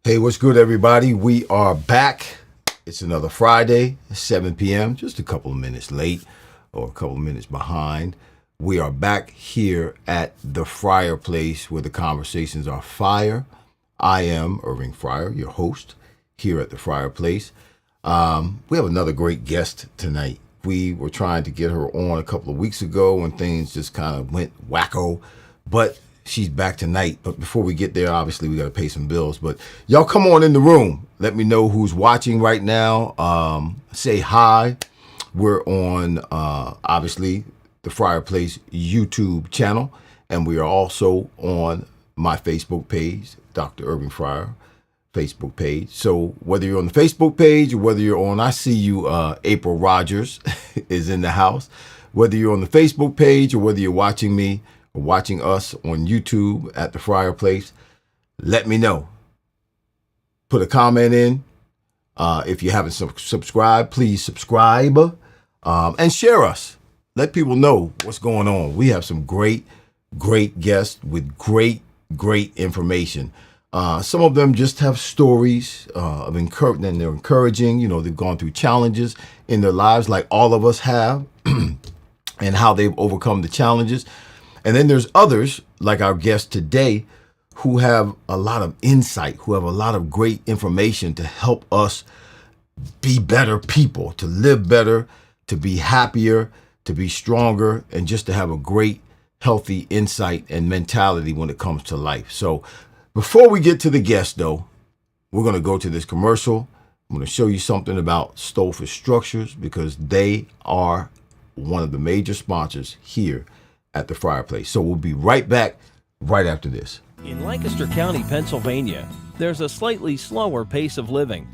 Hey, what's good, everybody? We are back. It's another Friday, 7 p.m., just a couple of minutes late or a couple of minutes behind. We are back here at the fireplace where the conversations are fire. I am Irving Fryer, your host here at the fireplace. We have another great guest tonight. We were trying to get her on a couple of weeks ago when things just kind of went wacko, but she's back tonight. But before we get there, obviously we got to pay some bills. But y'all come on in the room. Let me know who's watching right now. Say hi. We're on, obviously, the Fireplace YouTube channel. And we are also on my Facebook page, Dr. Irving Fryer Facebook page. So whether you're on the Facebook page or whether you're on, I see you, April Rogers is in the house. Whether you're on the Facebook page or whether you're watching me or watching us on YouTube at the Fireplace, let me know. Put a comment in. If you haven't subscribed, please subscribe and share us. Let people know what's going on. We have some great guests with great information. Some of them just have stories of encouragement, and they're encouraging. You know, they've gone through challenges in their lives like all of us have and how they've overcome the challenges. And then there's others like our guest today who have a lot of insight, who have a lot of great information to help us be better people, to live better, to be happier, to be stronger, and just to have a great, healthy insight and mentality when it comes to life. So before we get to the guest, though, we're going to go to this commercial. I'm going to show you something about Stolfus Structures because they are one of the major sponsors here at the Fireplace. So we'll be right back right after this. In Lancaster County, Pennsylvania, there's a slightly slower pace of living.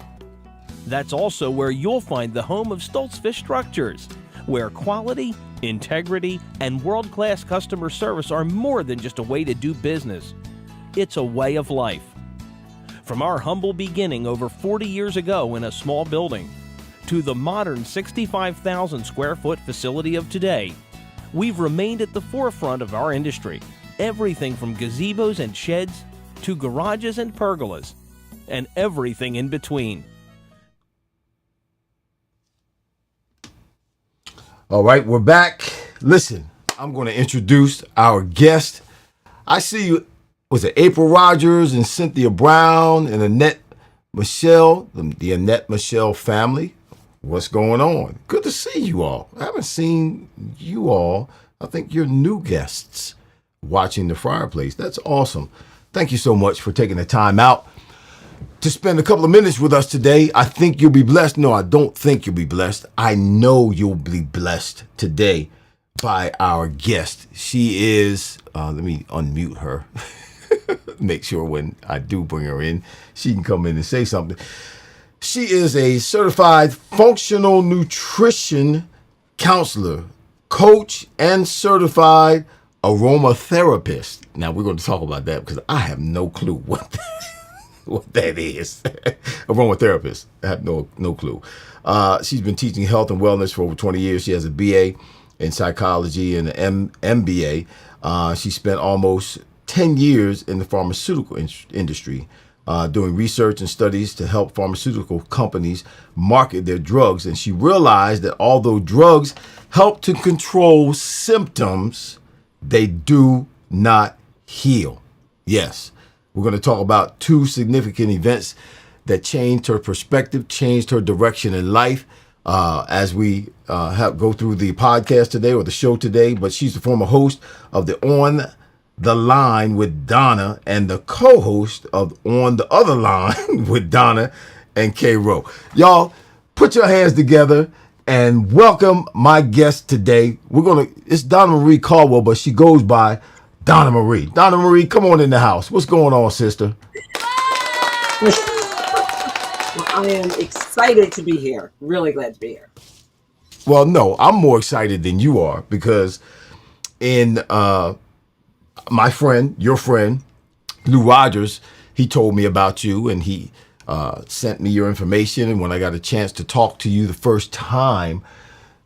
That's also where you'll find the home of Stolfus Structures, where quality, integrity, and world-class customer service are more than just a way to do business. It's a way of life. From our humble beginning over 40 years ago in a small building to the modern 65,000 square foot facility of today, we've remained at the forefront of our industry. Everything from gazebos and sheds to garages and pergolas and everything in between. All right, we're back. Listen, I'm going to introduce our guest. I see you. Was it April Rogers and Cynthia Brown and Annette Michelle, the Annette Michelle family? What's going on? Good to see you all. I haven't seen you all. I think you're new guests watching the Fireplace. That's awesome. Thank you so much for taking the time out to spend a couple of minutes with us today. I think you'll be blessed. No, I don't think you'll be blessed. I know you'll be blessed today by our guest. She is, let me unmute her. Make sure when I do bring her in, she can come in and say something. She is a certified functional nutrition counselor, coach, and certified aromatherapist. Now, we're going to talk about that because I have no clue what that is. Aromatherapist. I have no clue. She's been teaching health and wellness for over 20 years. She has a BA in psychology and an MBA. She spent almost 10 years in the pharmaceutical industry, doing research and studies to help pharmaceutical companies market their drugs. And she realized that although drugs help to control symptoms, they do not heal. Yes, we're going to talk about two significant events that changed her perspective, changed her direction in life as we go through the podcast today or the show today. But she's the former host of the On the Line with Donna and the co-host of On the Other Line with Donna and K. Rowe. Y'all, put your hands together and welcome my guest today. It's Donna Marie Caldwell, but she goes by Donna Marie. Donna Marie, come on in the house. What's going on, sister? Well, I am excited to be here. Really glad to be here. Well, no, I'm more excited than you are because in my friend, your friend, Lou Rogers, he told me about you and he sent me your information. And when I got a chance to talk to you the first time,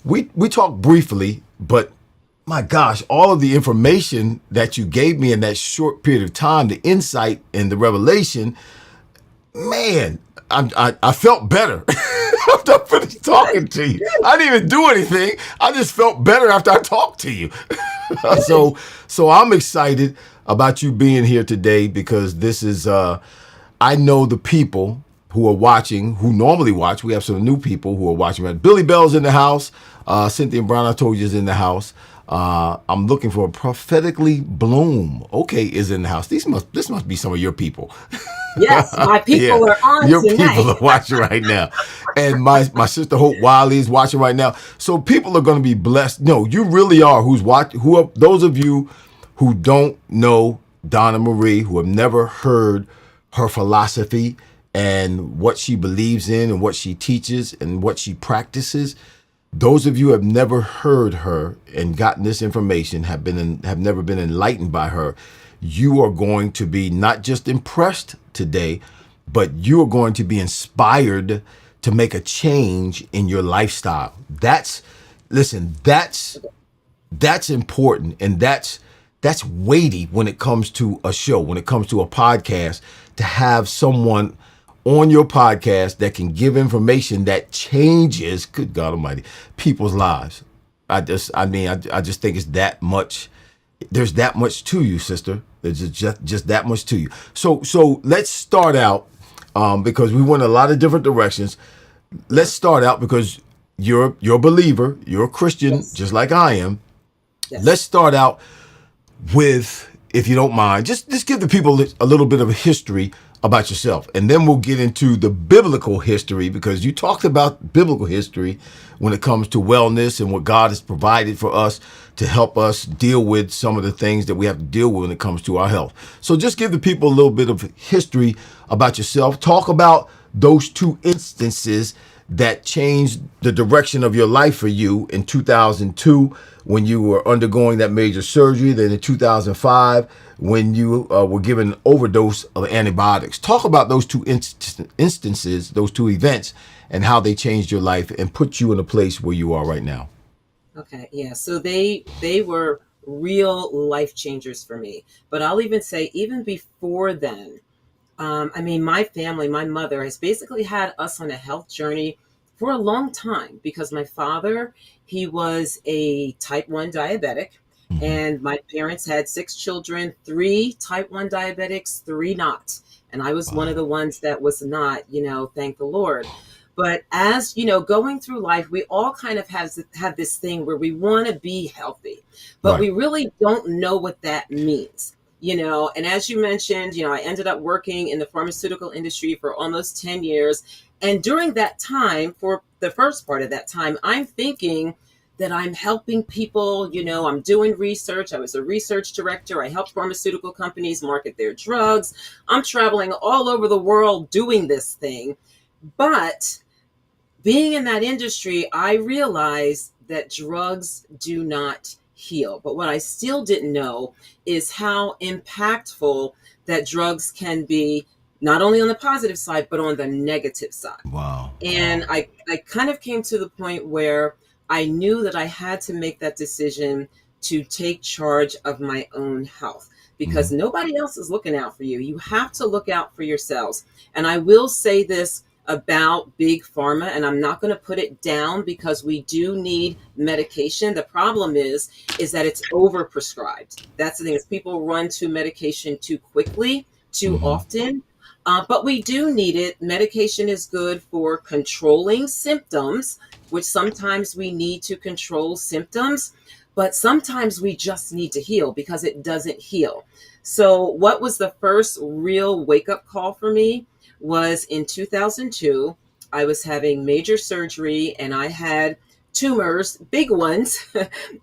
we talked briefly, but my gosh, all of the information that you gave me in that short period of time, the insight and the revelation, Man, I felt better after I finished talking to you. I didn't even do anything. I just felt better after I talked to you. so so I'm excited about you being here today because this is I know the people who are watching, who normally watch. We have some new people who are watching. Right? Billy Bell's in the house. Cynthia Brown, I told you, is in the house. I'm looking for a prophetically bloom. Okay, is in the house. This must be some of your people. Yes, my Yeah, people are on your tonight. people are watching right now, and my sister Hope Wiley is watching right now. So people are going to be blessed. No, you really are. Who's watching? Who are those of you who don't know Donna Marie, who have never heard her philosophy and what she believes in and what she teaches and what she practices? Those of you who have never heard her and gotten this information have never been enlightened by her. You are going to be not just impressed today, but you are going to be inspired to make a change in your lifestyle. That's important, and that's weighty when it comes to a show, when it comes to a podcast, to have someone on your podcast that can give information that changes, good God Almighty, people's lives. I just think it's that much. There's that much to you, sister. There's just that much to you. So let's start out because we went a lot of different directions. Let's start out because you're a believer, you're a Christian, Yes. just like I am. Yes. Let's start out with, if you don't mind, just give the people a little bit of a history about yourself, and then we'll get into the biblical history, because you talked about biblical history when it comes to wellness and what God has provided for us to help us deal with some of the things that we have to deal with when it comes to our health. So just give the people a little bit of history about yourself. Talk about those two instances that changed the direction of your life for you in 2002 when you were undergoing that major surgery, then in 2005 when you were given an overdose of antibiotics. Talk about those two instances, those two events, and how they changed your life and put you in a place where you are right now. Okay, yeah. So they were real life changers for me. But I'll even say, even before then, I mean, my family, my mother has basically had us on a health journey for a long time, because my father, he was a type 1 diabetic, and my parents had 6 children, 3 type 1 diabetics, 3 not. And I was one of the ones that was not, thank the Lord. But as going through life, we all kind of have this thing where we want to be healthy, but Right. we really don't know what that means. And as you mentioned, I ended up working in the pharmaceutical industry for almost 10 years. And during that time, for the first part of that time, I'm thinking that I'm helping people, I'm doing research. I was a research director. I helped pharmaceutical companies market their drugs. I'm traveling all over the world doing this thing. But being in that industry, I realized that drugs do not heal. But what I still didn't know is how impactful that drugs can be, not only on the positive side, but on the negative side. Wow. And I kind of came to the point where I knew that I had to make that decision to take charge of my own health, because nobody else is looking out for you. You have to look out for yourselves. And I will say this about big pharma, and I'm not going to put it down, because we do need medication. The problem is that it's overprescribed. That's the thing, is people run to medication too quickly, too often. But we do need it. Medication is good for controlling symptoms, which sometimes we need to control symptoms, but sometimes we just need to heal, because it doesn't heal. So what was the first real wake-up call for me was in 2002. I was having major surgery, and I had tumors, big ones,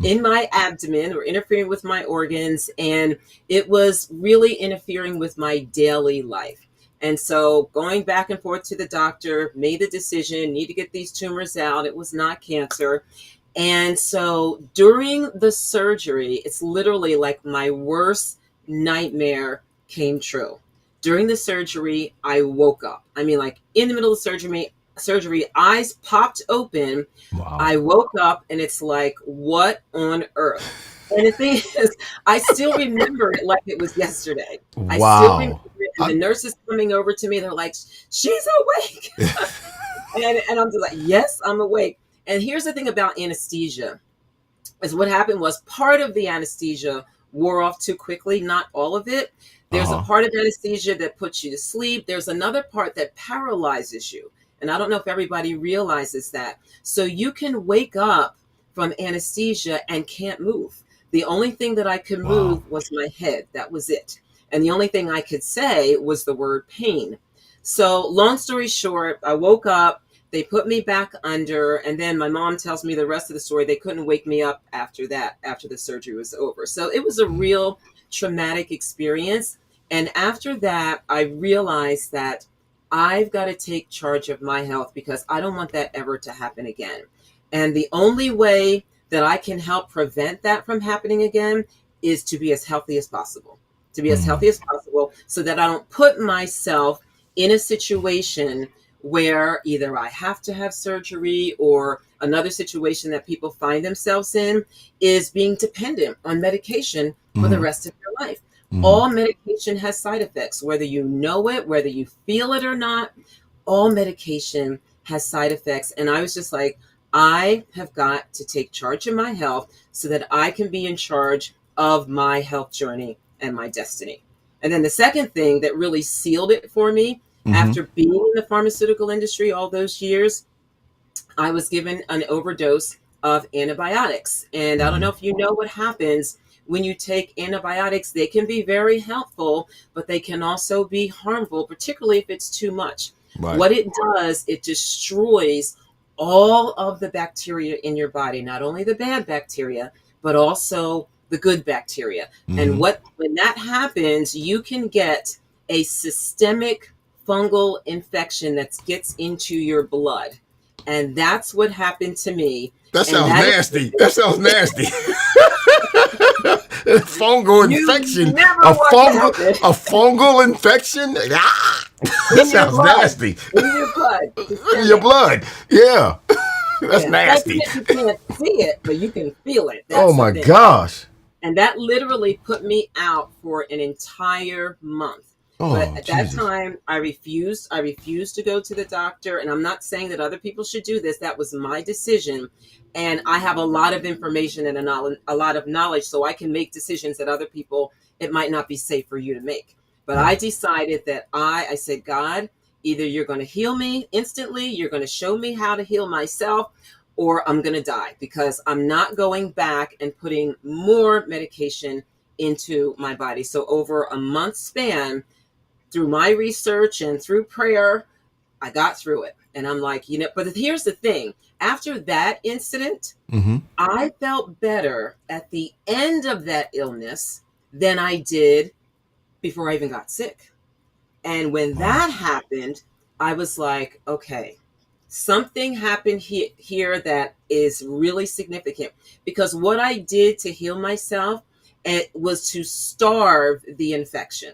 in my abdomen, or interfering with my organs, and it was really interfering with my daily life. And so going back and forth to the doctor, made the decision, need to get these tumors out. It was not cancer. And so during the surgery, it's literally like my worst nightmare came true. During the surgery, I woke up. I mean, like in the middle of the surgery, eyes popped open. Wow. I woke up, and it's like, what on earth? And the thing is, I still remember it like it was yesterday. I still remember Wow. it. And the nurses coming over to me, they're like, she's awake. And I'm just like, yes, I'm awake. And here's the thing about anesthesia is what happened was part of the anesthesia wore off too quickly, not all of it. There's a Uh-huh. part of anesthesia that puts you to sleep. There's another part that paralyzes you. And I don't know if everybody realizes that. So you can wake up from anesthesia and can't move. The only thing that I could Wow. move was my head. That was it. And the only thing I could say was the word pain. So, long story short, I woke up, they put me back under, and then my mom tells me the rest of the story. They couldn't wake me up after that, after the surgery was over. So it was a Mm. real traumatic experience. And after that, I realized that I've got to take charge of my health because I don't want that ever to happen again. And the only way that I can help prevent that from happening again is to be as healthy as possible, to be as Mm. healthy as possible so that I don't put myself in a situation where either I have to have surgery or another situation that people find themselves in is being dependent on medication for the Mm-hmm. rest of your life. Mm-hmm. All medication has side effects, whether you know it, whether you feel it or not. All medication has side effects. And I was just like, I have got to take charge of my health so that I can be in charge of my health journey and my destiny. And then the second thing that really sealed it for me Mm-hmm. after being in the pharmaceutical industry all those years, I was given an overdose of antibiotics. And I don't Mm-hmm. know if you know what happens when you take antibiotics. They can be very helpful, but they can also be harmful, particularly if it's too much. Right. What it does, it destroys all of the bacteria in your body, not only the bad bacteria, but also the good bacteria. And Mm-hmm. when that happens, you can get a systemic fungal infection that gets into your blood. And that's what happened to me. That And sounds that nasty. That sounds nasty. Fungal you infection. never want to happen A fungal infection. Ah, that in your sounds blood, nasty. in your blood, In your systemic. blood. Yeah. That's Yeah, second, nasty. you can't see it, but you can feel it. Oh That's the my thing. gosh. And that literally put me out for an entire month. But Oh at that Jesus. time, I refused. I refused to go to the doctor. And I'm not saying that other people should do this. That was my decision. And I have a lot of information and a lot of knowledge, so I can make decisions that other people, it might not be safe for you to make. But I Mm. decided that I said, God, either you're going to heal me instantly, you're going to show me how to heal myself, or I'm going to die because I'm not going back and putting more medication into my body. So over a month span, through my research and through prayer, I got through it. And I'm like, but here's the thing. After that incident, Mm-hmm. I felt better at the end of that illness than I did before I even got sick. And when Wow. that happened, I was like, okay, something happened here that is really significant because what I did to heal myself, it was to starve the infection.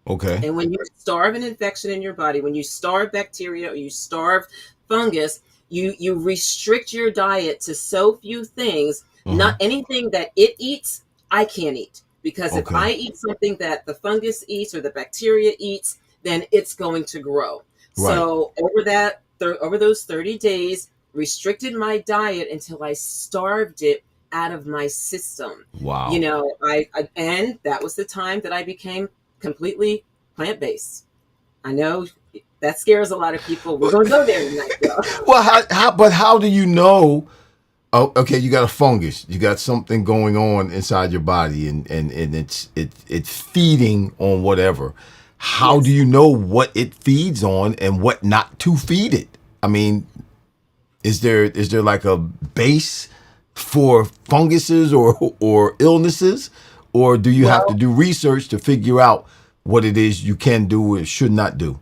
Okay. And when you starve an infection in your body, when you starve bacteria or you starve fungus, you restrict your diet to so few things. Uh-huh. Not anything that it eats, I can't eat. Because if Okay. I eat something that the fungus eats or the bacteria eats, then it's going to grow. Right. So over those 30 days, restricted my diet until I starved it out of my system. Wow. And that was the time that I became completely plant-based. I know that scares a lot of people. We're going to go there tonight, though. Well, how do you know? Oh, okay, you got a fungus. You got something going on inside your body, and it's feeding on whatever. How do Yes. you know what it feeds on and what not to feed it? I mean, is there like a base for funguses or illnesses, or do you have to Well, do research to figure out what it is you can do or should not do?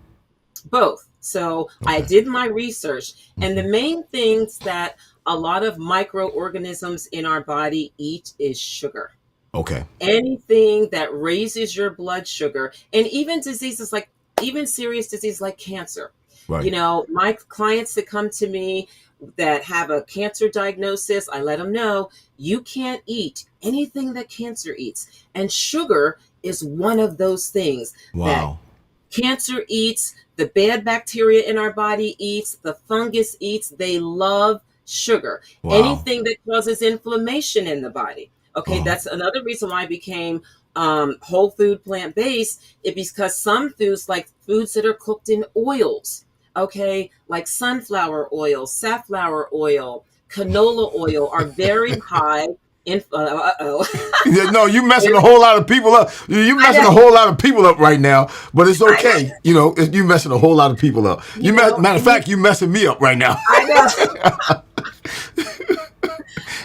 both. So I Okay. did my research, and the Hmm. main things that a lot of microorganisms in our body eat is sugar. Okay. Anything that raises your blood sugar, and even diseases like, even serious disease like cancer. Right. My clients that come to me that have a cancer diagnosis, I let them know you can't eat anything that cancer eats. And sugar is one of those things that Wow. cancer eats, the bad bacteria in our body eats, the fungus eats. They love sugar. Wow. Anything that causes inflammation in the body. Okay, Uh-huh. that's another reason why I became whole food plant based. It because some foods, like foods that are cooked in oils, okay, like sunflower oil, safflower oil, canola oil, are very high in. Yeah, no, you messing a whole lot of people up. You I messing a know. whole lot of people up right now, but it's I know. okay. You messing a whole lot of people up. Matter of And you, fact, you messing me up right now. I know.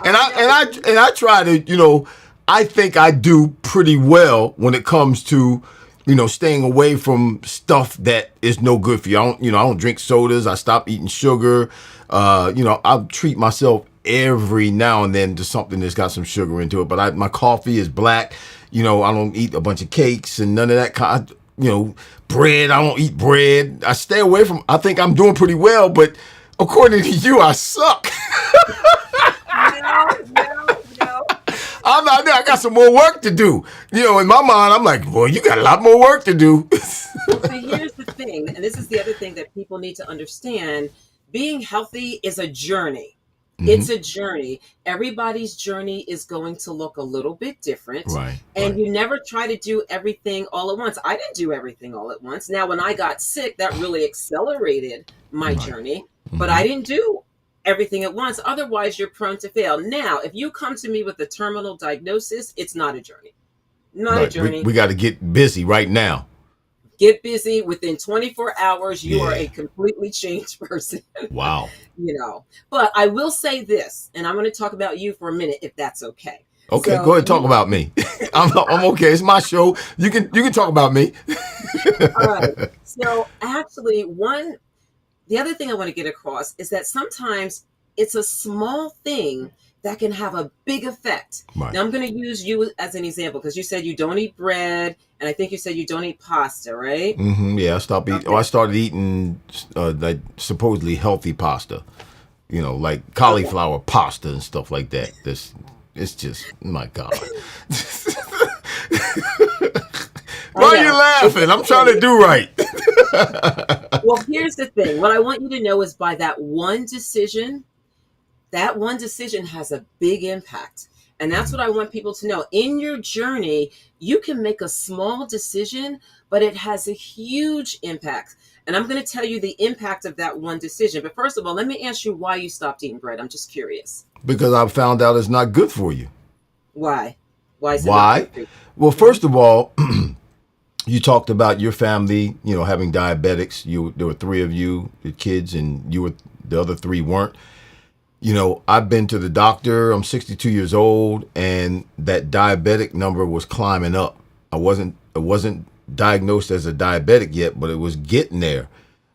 And I know. I try to, I think I do pretty well when it comes to, staying away from stuff that is no good for you. I don't drink sodas. I stop eating sugar. I'll treat myself every now and then to something that's got some sugar into it. But my coffee is black. I don't eat a bunch of cakes and none of that kind. Bread. I don't eat bread. I stay away from. I think I'm doing pretty well, but according to you, I suck. No, no, no. I'm not there. I got some more work to do. In my mind, I'm like, well, you got a lot more work to do. Well, see, here's the thing, and this is the other thing that people need to understand. Being healthy is a journey. Mm-hmm. It's a journey. Everybody's journey is going to look a little bit different. Right. And you never try to do everything all at once. I didn't do everything all at once. Now, when I got sick, that really accelerated my Right. journey, but Mm-hmm. I didn't do everything at once. Otherwise, you're prone to fail. Now, if you come to me with a terminal diagnosis, it's not a journey. Not a Right. We, journey. we got to get busy right now. Get busy. Within 24 hours, you are Yeah. a completely changed person. Wow. But I will say this, and I'm going to talk about you for a minute, if that's okay. Okay. Go So ahead. Talk about me. I'm okay. It's my show. You can talk about me. all right. So actually, the other thing I want to get across is that sometimes it's a small thing that can have a big effect. Right. Now, I'm going to use you as an example because you said you don't eat bread, and I think you said you don't eat pasta, right? Mm-hmm. Yeah. I stopped eating. Okay. I started eating like supposedly healthy pasta. Like Okay. cauliflower pasta and stuff like that. It's just my God. Why are you know. laughing? I'm trying to do right. Well, here's the thing. What I want you to know is by that one decision has a big impact. And that's what I want people to know. In your journey, you can make a small decision, but it has a huge impact. And I'm going to tell you the impact of that one decision. But first of all, let me ask you why you stopped eating bread. I'm just curious. Because I found out it's not good for you. Why? Why is it not Why? good for you? Well, first of all, you talked about your family, having diabetics. There were three of you, the kids, and the other three weren't. I've been to the doctor. I'm 62 years old, and that diabetic number was climbing up. I wasn't diagnosed as a diabetic yet, but it was getting there.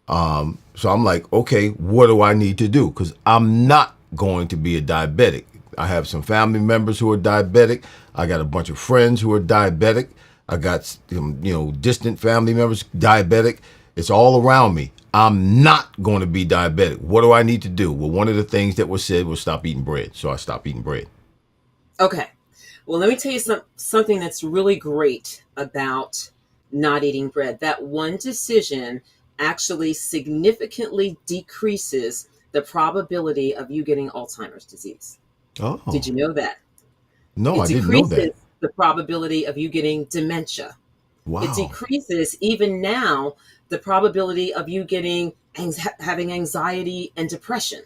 So I'm like, okay, what do I need to do? Because I'm not going to be a diabetic. I have some family members who are diabetic. I got a bunch of friends who are diabetic. I got distant family members diabetic. It's all around me. I'm not going to be diabetic. What do I need to do? Well, one of the things that was said was stop eating bread. So I stopped eating bread. Okay. Well, let me tell you something that's really great about not eating bread. That one decision actually significantly decreases the probability of you getting Alzheimer's disease. Oh, Did you know that? no, It I didn't know decreases that. the probability of you getting dementia. It Wow. decreases even now the probability of you having anxiety and depression.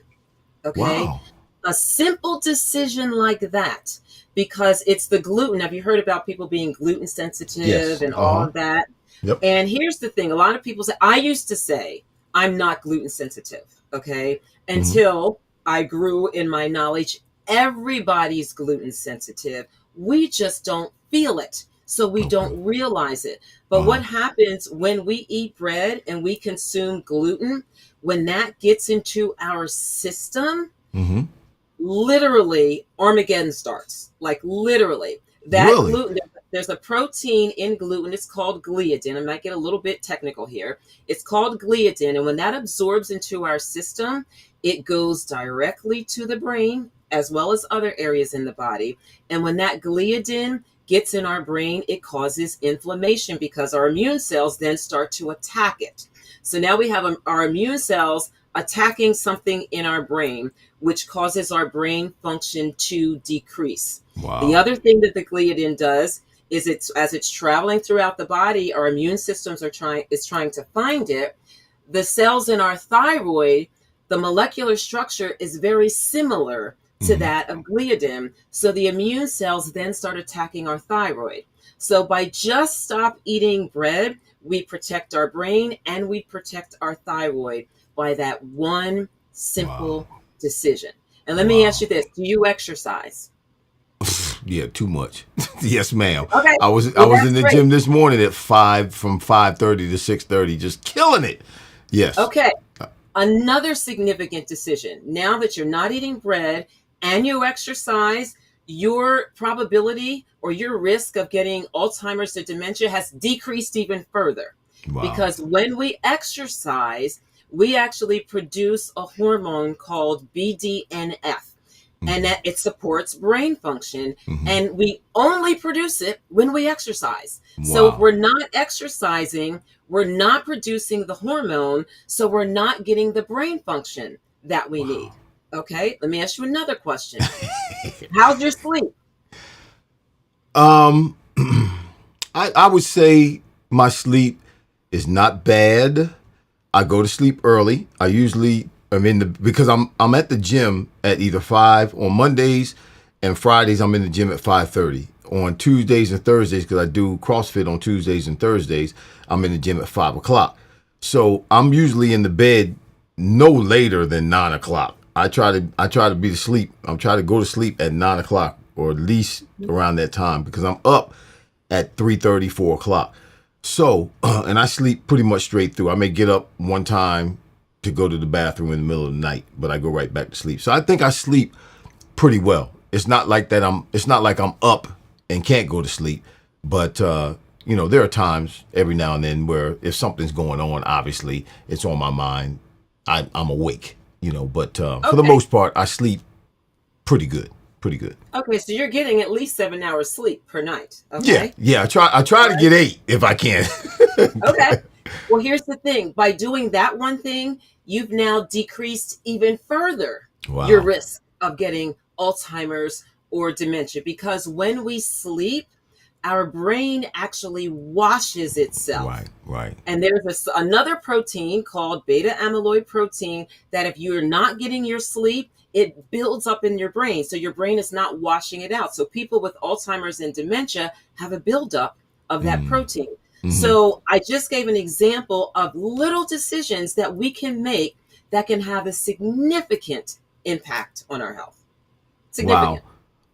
Okay. Wow. A simple decision like that, because it's the gluten. Have you heard about people being gluten sensitive Yes. and all Uh-huh. of that? Yep. And here's the thing. A lot of people say, I used to say I'm not gluten sensitive. Okay. Hmm. Until I grew in my knowledge, everybody's gluten sensitive. We just don't feel it. So we Okay. don't realize it. But Uh-huh. what happens when we eat bread and we consume gluten, when that gets into our system, Mm-hmm. literally Armageddon starts. Like literally. That Really? gluten, there's a protein in gluten. It's called gliadin. I might get a little bit technical here. It's called gliadin. And when that absorbs into our system, it goes directly to the brain as well as other areas in the body. And when that gliadin gets in our brain, it causes inflammation because our immune cells then start to attack it. So now we have our immune cells attacking something in our brain, which causes our brain function to decrease. Wow. The other thing that the gliadin does is as it's traveling throughout the body, our immune systems is trying to find it. The cells in our thyroid, the molecular structure is very similar to that of gliadin. So the immune cells then start attacking our thyroid. So by just stop eating bread, we protect our brain and we protect our thyroid by that one simple decision. And let me ask you this: do you exercise? Yeah, too much. Yes, ma'am. Okay. I was in the gym this morning at 5 from 5:30 to 6:30, just killing it. Yes. Okay. Another significant decision. Now that you're not eating bread and you exercise, your probability or your risk of getting Alzheimer's or dementia has decreased even further. Wow. Because when we exercise, we actually produce a hormone called BDNF. And that it supports brain function. And we only produce it when we exercise. Wow. So if we're not exercising, we're not producing the hormone. So we're not getting the brain function that we need. Okay, let me ask you another question. How's your sleep? I would say my sleep is not bad. I go to sleep early. Because I'm at the gym at either 5 on Mondays and Fridays. I'm in the gym at 5:30. On Tuesdays and Thursdays, because I do CrossFit on Tuesdays and Thursdays, I'm in the gym at 5 o'clock. So I'm usually in the bed no later than 9 o'clock. I try to be asleep. I'm trying to go to sleep at 9 o'clock or at least around that time, because I'm up at 3:30, 4 o'clock. So, and I sleep pretty much straight through. I may get up one time to go to the bathroom in the middle of the night, but I go right back to sleep. So I think I sleep pretty well. It's not like I'm up and can't go to sleep, but there are times every now and then where if something's going on, obviously it's on my mind. I'm awake, but for the most part, I sleep pretty good. Okay, so you're getting at least 7 hours sleep per night. Okay. Yeah. I try to get 8 if I can. Okay. Well, here's the thing. By doing that one thing, you've now decreased even further your risk of getting Alzheimer's or dementia, because when we sleep, our brain actually washes itself. Right. And there's another protein called beta amyloid protein that if you're not getting your sleep, it builds up in your brain. So your brain is not washing it out. So people with Alzheimer's and dementia have a buildup of that protein. So I just gave an example of little decisions that we can make that can have a significant impact on our health. Significant.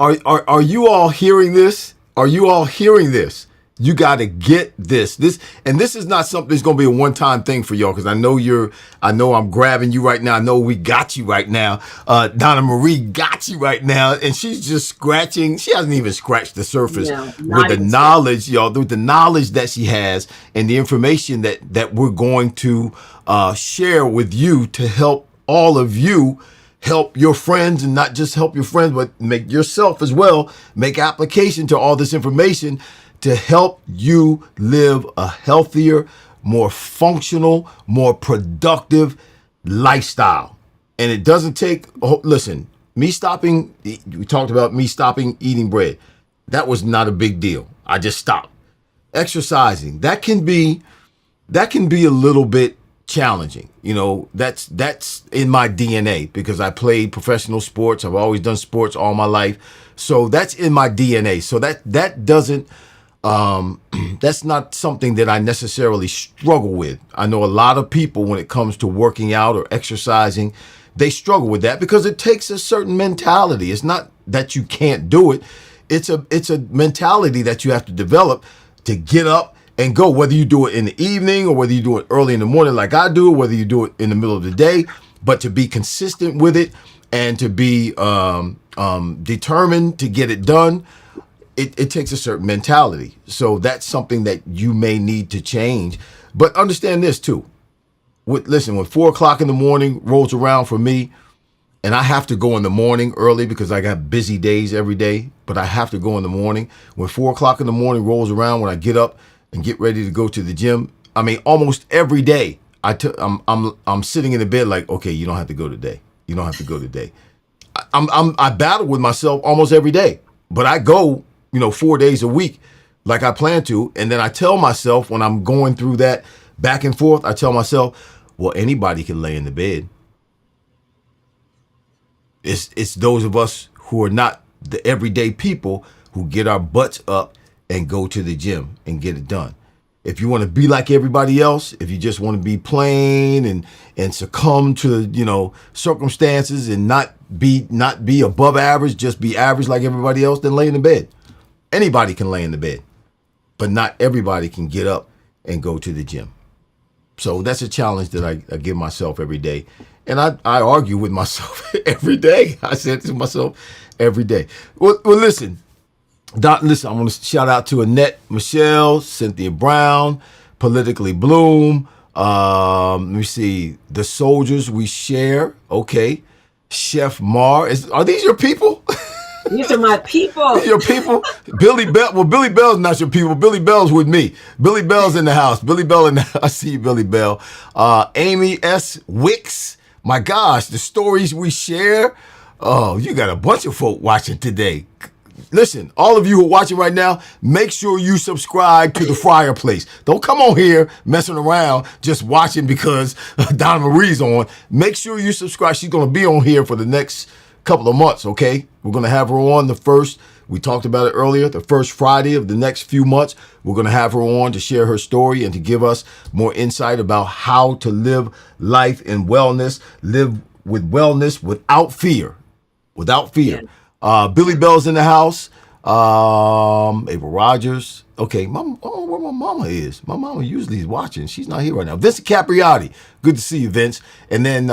Wow. Are you all hearing this? Are you all hearing this? You got to get this. This is not something that's going to be a one-time thing for y'all, because I know I'm grabbing you right now. I know we got you right now. Donna Marie got you right now, and she's just scratching. She hasn't even scratched the surface with the knowledge, y'all, with the knowledge that she has and the information that we're going to share with you to help all of you help your friends, and not just help your friends, but make yourself as well, make application to all this information to help you live a healthier, more functional, more productive lifestyle. And it doesn't take, listen, we talked about me stopping eating bread. That was not a big deal. I just stopped. Exercising, that can be a little bit challenging. That's in my DNA, because I played professional sports. I've always done sports all my life. So that's in my DNA. So that doesn't, that's not something that I necessarily struggle with. I know a lot of people, when it comes to working out or exercising, they struggle with that because it takes a certain mentality. It's not that you can't do it. It's a mentality that you have to develop to get up and go, whether you do it in the evening or whether you do it early in the morning like I do, whether you do it in the middle of the day, but to be consistent with it and to be determined to get it done. it takes a certain mentality. So that's something that you may need to change. But understand this too. Listen, when 4 o'clock in the morning rolls around for me, and I have to go in the morning early because I got busy days every day, but I have to go in the morning. When 4 o'clock in the morning rolls around, when I get up and get ready to go to the gym, I mean, almost every day I'm sitting in the bed like, okay, you don't have to go today. You don't have to go today. I battle with myself almost every day, but I go, 4 days a week like I plan to. And then I tell myself when I'm going through that back and forth, I tell myself, well, anybody can lay in the bed. It's those of us who are not the everyday people who get our butts up and go to the gym and get it done. If you want to be like everybody else, if you just want to be plain and succumb to, circumstances and not be above average, just be average like everybody else, then lay in the bed. Anybody can lay in the bed, but not everybody can get up and go to the gym. So that's a challenge that I give myself every day. And I argue with myself every day. I said to myself every day. Well, listen, I want to shout out to Annette, Michelle, Cynthia Brown, Politically Bloom. Let me see. The Soldiers We Share. Okay. Chef Mar. Are these your people? These are my people. Your people? Billy Bell. Well, Billy Bell's not your people. Billy Bell's with me. Billy Bell's in the house. I see you, Billy Bell. Amy S. Wicks. My gosh, the stories we share. Oh, you got a bunch of folk watching today. Listen, all of you who are watching right now, make sure you subscribe to the Fireplace. Don't come on here messing around just watching because Donna Marie's on. Make sure you subscribe. She's going to be on here for the next couple of months, okay? We're going to have her on we talked about it earlier, the first Friday of the next few months. We're going to have her on to share her story and to give us more insight about how to live life in wellness, live with wellness without fear. Without fear. Yeah. Billy Bell's in the house. Ava Rogers. Okay, where my mama is. My mama usually is watching. She's not here right now. Vincent Capriati. Good to see you, Vince. And then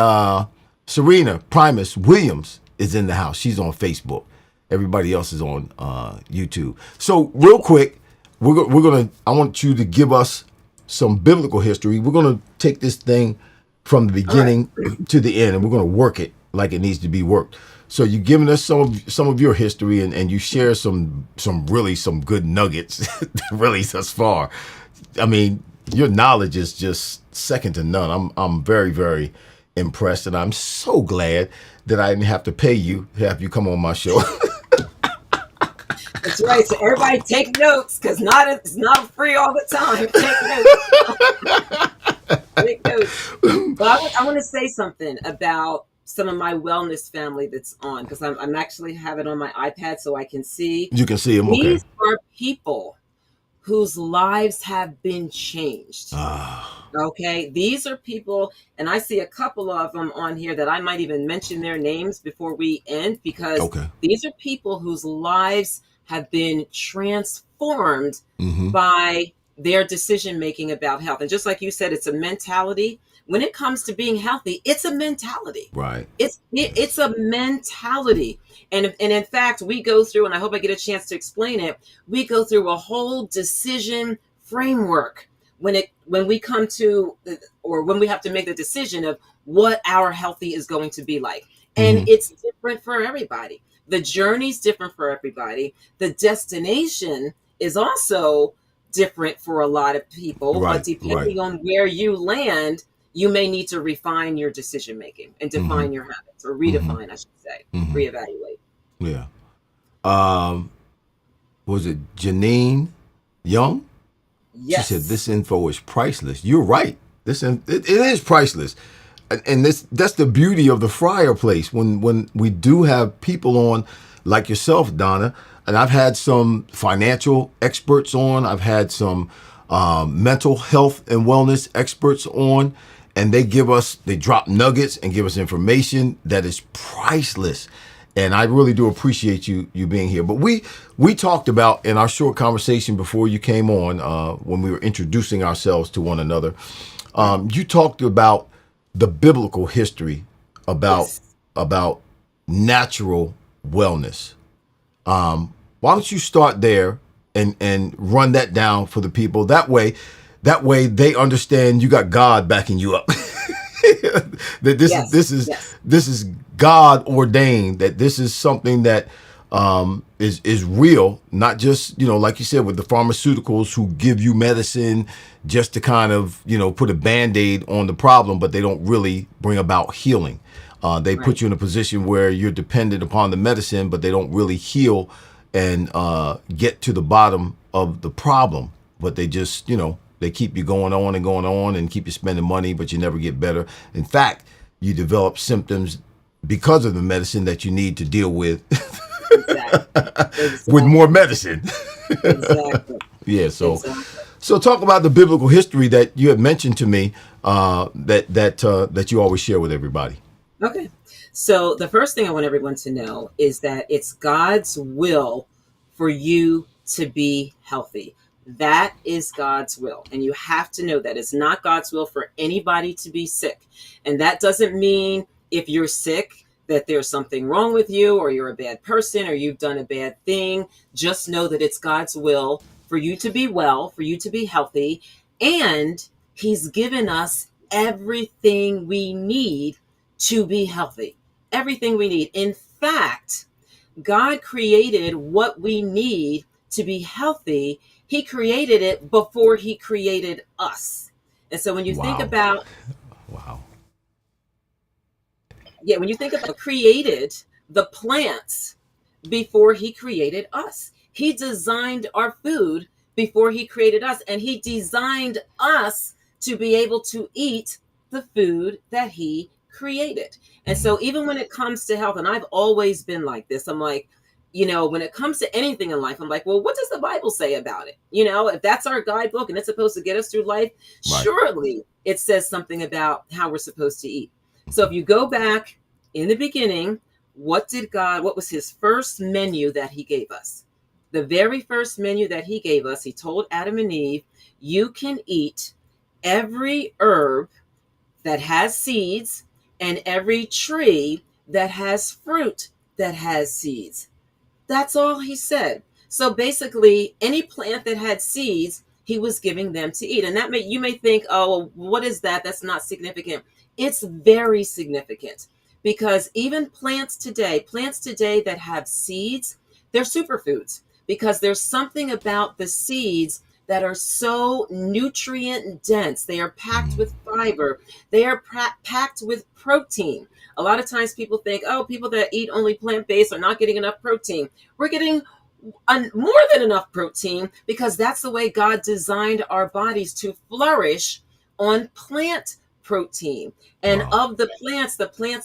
Serena Primus Williams is in the house. She's on Facebook. Everybody else is on YouTube. So real quick, I want you to give us some biblical history. We're gonna take this thing from the beginning to the end, and we're gonna work it like it needs to be worked. So you're giving us some of your history, and you share some good nuggets, really thus far. I mean, your knowledge is just second to none. I'm very, very impressed, and I'm so glad that I didn't have to pay you to have you come on my show. That's right. So everybody take notes, because it's not free all the time. Take notes. But I want to say something about some of my wellness family that's on, because I'm actually have it on my iPad so I can see. You can see them. These are people whose lives have been changed. Okay, these are people, and I see a couple of them on here that I might even mention their names before we end, because these are people whose lives have been transformed by their decision making about health. And just like you said, it's a mentality. When it comes to being healthy, it's a mentality. Right. It's a mentality. And in fact, we go through, and I hope I get a chance to explain it, we go through a whole decision framework when we come to, or when we have to make the decision of what our healthy is going to be like. And it's different for everybody. The journey's different for everybody. The destination is also different for a lot of people. But depending on where you land, you may need to refine your decision making and define your habits, or redefine, I should say, reevaluate. Yeah. Was it Janine Young? Yes. She said, this info is priceless. You're right. It is priceless. And that's the beauty of the Fireplace. When we do have people on like yourself, Donna, and I've had some financial experts on, I've had some mental health and wellness experts on, and they drop nuggets and give us information that is priceless. And I really do appreciate you being here. But we talked about in our short conversation before you came on, when we were introducing ourselves to one another, you talked about the biblical history about natural wellness. Why Why don't you start there and run that down for the people? That way they understand you got God backing you up. That Yes. Yes. this is God ordained. That this is something that is real, not just, like you said, with the pharmaceuticals who give you medicine just to kind of, put a Band-Aid on the problem, but they don't really bring about healing. They Right. put you in a position where you're dependent upon the medicine, but they don't really heal and get to the bottom of the problem. But they just, they keep you going on and keep you spending money, but you never get better. In fact, you develop symptoms because of the medicine that you need to deal with Exactly. with more Exactly. medicine. Exactly. Yeah. So, Exactly. so talk about the biblical history that you had mentioned to me, that you always share with everybody. Okay. So the first thing I want everyone to know is that it's God's will for you to be healthy. That is God's will. And you have to know that it's not God's will for anybody to be sick. And that doesn't mean if you're sick that there's something wrong with you or you're a bad person or you've done a bad thing. Just know that it's God's will for you to be well, for you to be healthy. And He's given us everything we need to be healthy. Everything we need. In fact, God created what we need to be healthy. He created it before He created us. And so when you think Wow. about, Wow. yeah, when you think about created the plants before He created us. He designed our food before He created us, and He designed us to be able to eat the food that He created. And so, even when it comes to health, and I've always been like this, I'm like, when it comes to anything in life, I'm like, well, what does the Bible say about it? If that's our guidebook and it's supposed to get us through life, Right. surely it says something about how we're supposed to eat. So, if you go back in the beginning, what was His first menu that He gave us? The very first menu that He gave us, He told Adam and Eve, you can eat every herb that has seeds and every tree that has fruit that has seeds. That's all He said. So basically, any plant that had seeds, He was giving them to eat. And you may think, oh, well, what is that? That's not significant. It's very significant because even plants today that have seeds, they're superfoods because there's something about the seeds that are so nutrient dense. They are packed with fiber. They are packed with protein. A lot of times people think, oh, people that eat only plant-based are not getting enough protein. We're getting more than enough protein because that's the way God designed our bodies to flourish on plant protein. And Wow. of the plants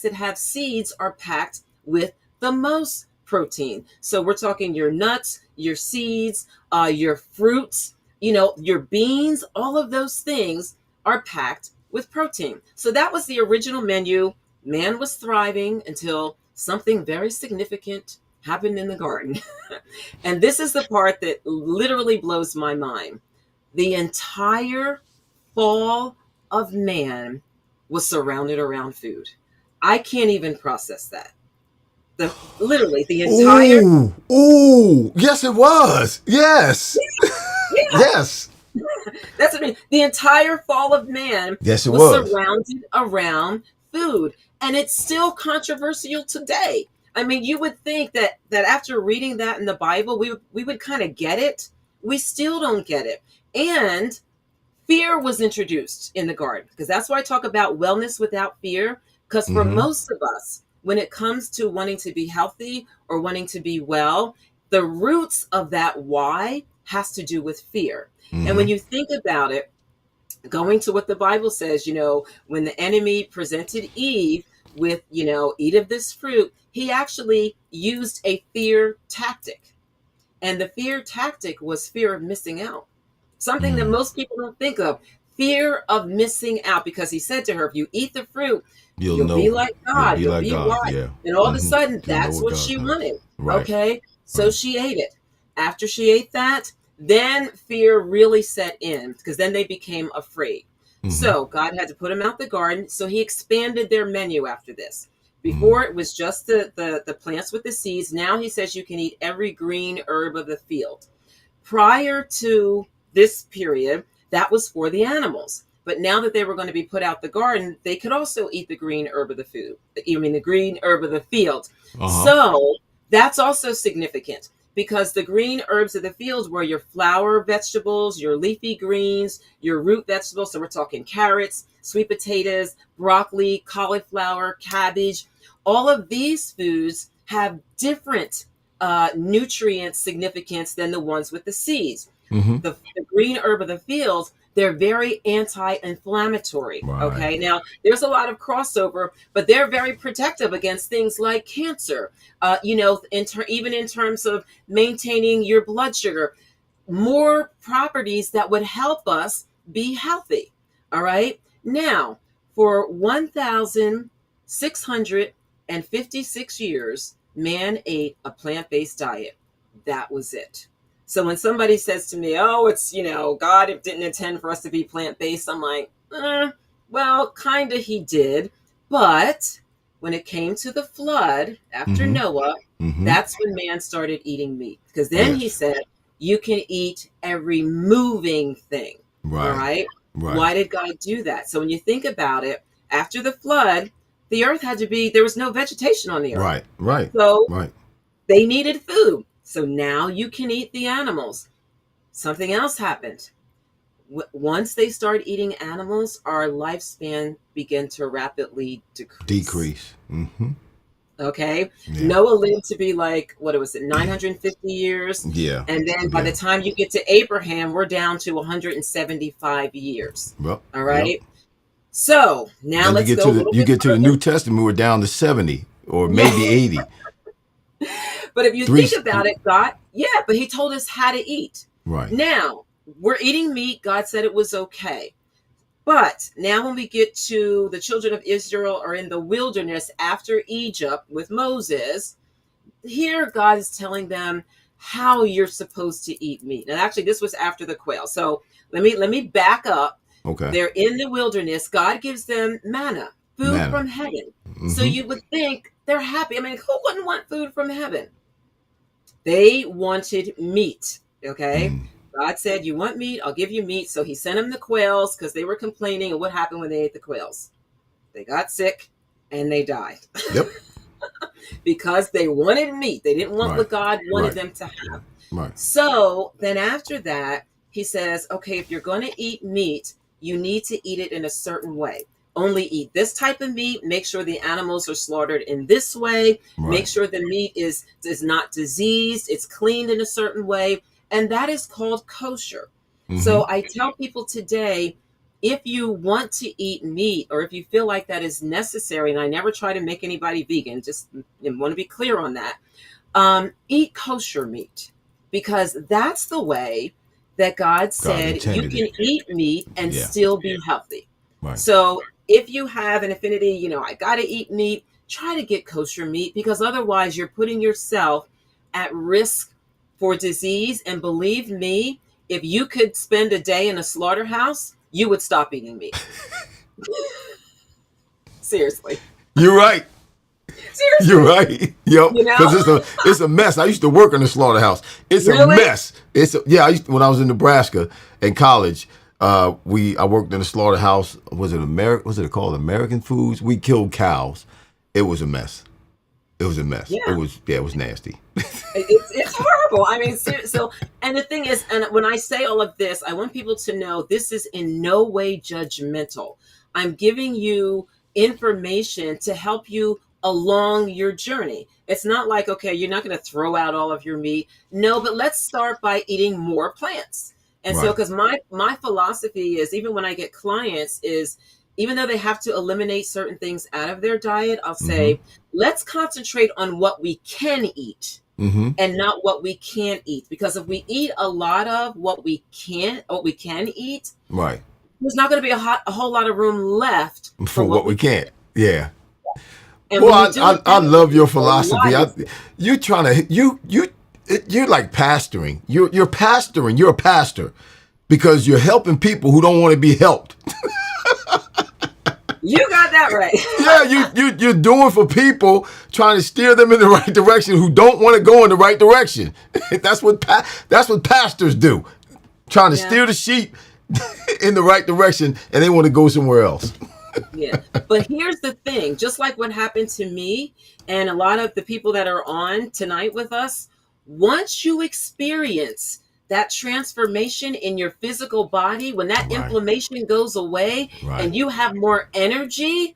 that have seeds are packed with the most protein. So we're talking your nuts, your seeds, your fruits, your beans, all of those things are packed with protein. So that was the original menu. Man was thriving until something very significant happened in the garden. And this is the part that literally blows my mind. The entire fall of man was surrounded around food. I can't even process that. Literally the entire Ooh. Ooh. Yes, it was. Yes. yeah, Yes. that's what I mean. The entire fall of man Yes, it was was. surrounded around food, and it's still controversial today. I mean, you would think that after reading that in the Bible, we would kind of get it. We still don't get it, and fear was introduced in the garden because that's why I talk about wellness without fear. Because for Mm-hmm. most of us, when it comes to wanting to be healthy or wanting to be well, the roots of that why has to do with fear. And when Mm-hmm. you think about it, going to what the Bible says, when the enemy presented Eve with, eat of this fruit, he actually used a fear tactic. And the fear tactic was fear of missing out. Something that Mm. most people don't think of. Fear of missing out, because he said to her, if you eat the fruit, You'll you'll be know. like You'll God, be you'll like be God. wise. Yeah. And all of a Mm-hmm. sudden, You'll know that's what what God she has. wanted. Right. Okay. So Right. she ate it. After she ate that, then fear really set in because then they became afraid. Mm-hmm. So God had to put them out the garden. So He expanded their menu after this. Before it was just the plants with the seeds. Now he says you can eat every green herb of the field. Prior to this period, that was for the animals. But now that they were going to be put out the garden, they could also eat the green herb of the food. The green herb of the field. So that's also significant, because the green herbs of the field were your flower vegetables, your leafy greens, your root vegetables. So we're talking carrots, sweet potatoes, broccoli, cauliflower, cabbage. All of these foods have different nutrient significance than the ones with the seeds. The green herb of the field, they're very anti-inflammatory. Right. Okay. Now, there's a lot of crossover, but they're very protective against things like cancer, even in terms of maintaining your blood sugar, more properties that would help us be healthy. All right. Now, for 1,656 years, man ate a plant-based diet. That was it. So when somebody says to me, oh, it's, God didn't intend for us to be plant-based, I'm like, well, kind of he did. But when it came to the flood after Noah, that's when man started eating meat. Because then he said, you can eat every moving thing. Right. All right? Right. Why did God do that? So when you think about it, after the flood, the earth there was no vegetation on the earth. Right. So Right. they needed food. So now you can eat the animals. Something else happened. Once they start eating animals, our lifespan began to rapidly decrease. Okay. Yeah. Noah lived to be 950 years. Yeah. And then by the time you get to Abraham, we're down to 175 years. Well, all right. So now let's go. You get to the New Testament, we're down to 70 or maybe 80. But if you think about it, but he told us how to eat. Right. Now, we're eating meat. God said it was okay. But now when we get to the children of Israel are in the wilderness after Egypt with Moses, here God is telling them how you're supposed to eat meat. And actually, this was after the quail. So let me back up. Okay. They're in the wilderness. God gives them manna, food from heaven. So you would think they're happy. I mean, who wouldn't want food from heaven? They wanted meat. Okay. God said, you want meat? I'll give you meat. So he sent them the quails because they were complaining. And what happened when they ate the quails? They got sick and they died. Yep. Because they wanted meat. They didn't want what God wanted them to have. Right. So then after that, he says, okay, if you're going to eat meat, you need to eat it in a certain way. Only eat this type of meat. Make sure the animals are slaughtered in this way. Right. Make sure the meat is not diseased. It's cleaned in a certain way. And that is called kosher. So I tell people today, if you want to eat meat or if you feel like that is necessary, and I never try to make anybody vegan, just want to be clear on that, eat kosher meat, because that's the way that God said you can eat meat and still be healthy. Right. So if you have an affinity, I got to eat meat, try to get kosher meat, because otherwise you're putting yourself at risk for disease. And believe me, if you could spend a day in a slaughterhouse, you would stop eating meat. Seriously. You're right. Seriously. You're right. Yep. Because it's a mess. I used to work in a slaughterhouse. It's a mess. When I was in Nebraska in college, I worked in a slaughterhouse. Was it called American Foods? We killed cows. It was a mess. It was a mess. Yeah. It was nasty. It's horrible. I mean, so, and the thing is, and when I say all of this, I want people to know this is in no way judgmental. I'm giving you information to help you along your journey. It's not like, okay, you're not going to throw out all of your meat. No, but let's start by eating more plants. And so, because my philosophy is, even when I get clients, is even though they have to eliminate certain things out of their diet, I'll say, let's concentrate on what we can eat and not what we can't eat. Because if we eat a lot of what we can eat, right, there's not going to be a whole lot of room left for what we can't. Yeah. And well, I love your philosophy. You're like pastoring. You're pastoring. You're a pastor because you're helping people who don't want to be helped. You got that right. Yeah, you're doing for people, trying to steer them in the right direction who don't want to go in the right direction. That's what pastors do, trying to Yeah. steer the sheep in the right direction, and they want to go somewhere else. Yeah. But here's the thing, just like what happened to me and a lot of the people that are on tonight with us, once you experience that transformation in your physical body, when that Right. inflammation goes away Right. and you have more energy,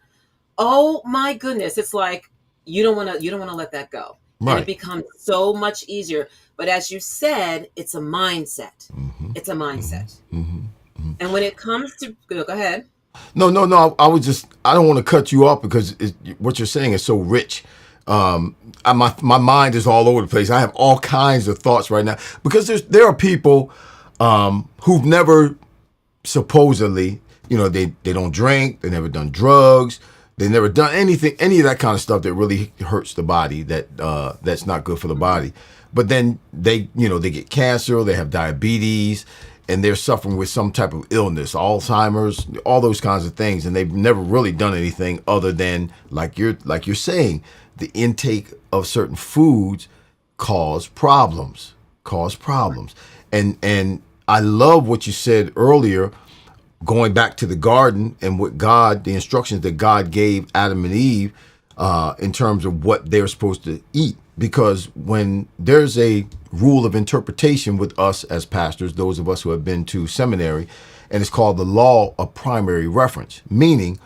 oh my goodness, it's like you don't want to let that go. And it Right. becomes so much easier. But as you said, it's a mindset. It's a mindset. And when it comes to go ahead. No. I don't want to cut you off because what you're saying is so rich. My mind is all over the place. I have all kinds of thoughts right now because there are people who've never supposedly, they don't drink, they never done drugs, they never done any of that kind of stuff that really hurts the body, that's not good for the body. But then they get cancer, they have diabetes, and they're suffering with some type of illness, Alzheimer's, all those kinds of things, and they've never really done anything other than like you're saying, the intake of certain foods cause problems. And I love what you said earlier, going back to the garden and the instructions that God gave Adam and Eve in terms of what they're supposed to eat. Because when there's a rule of interpretation with us as pastors, those of us who have been to seminary, and it's called the law of primary reference, meaning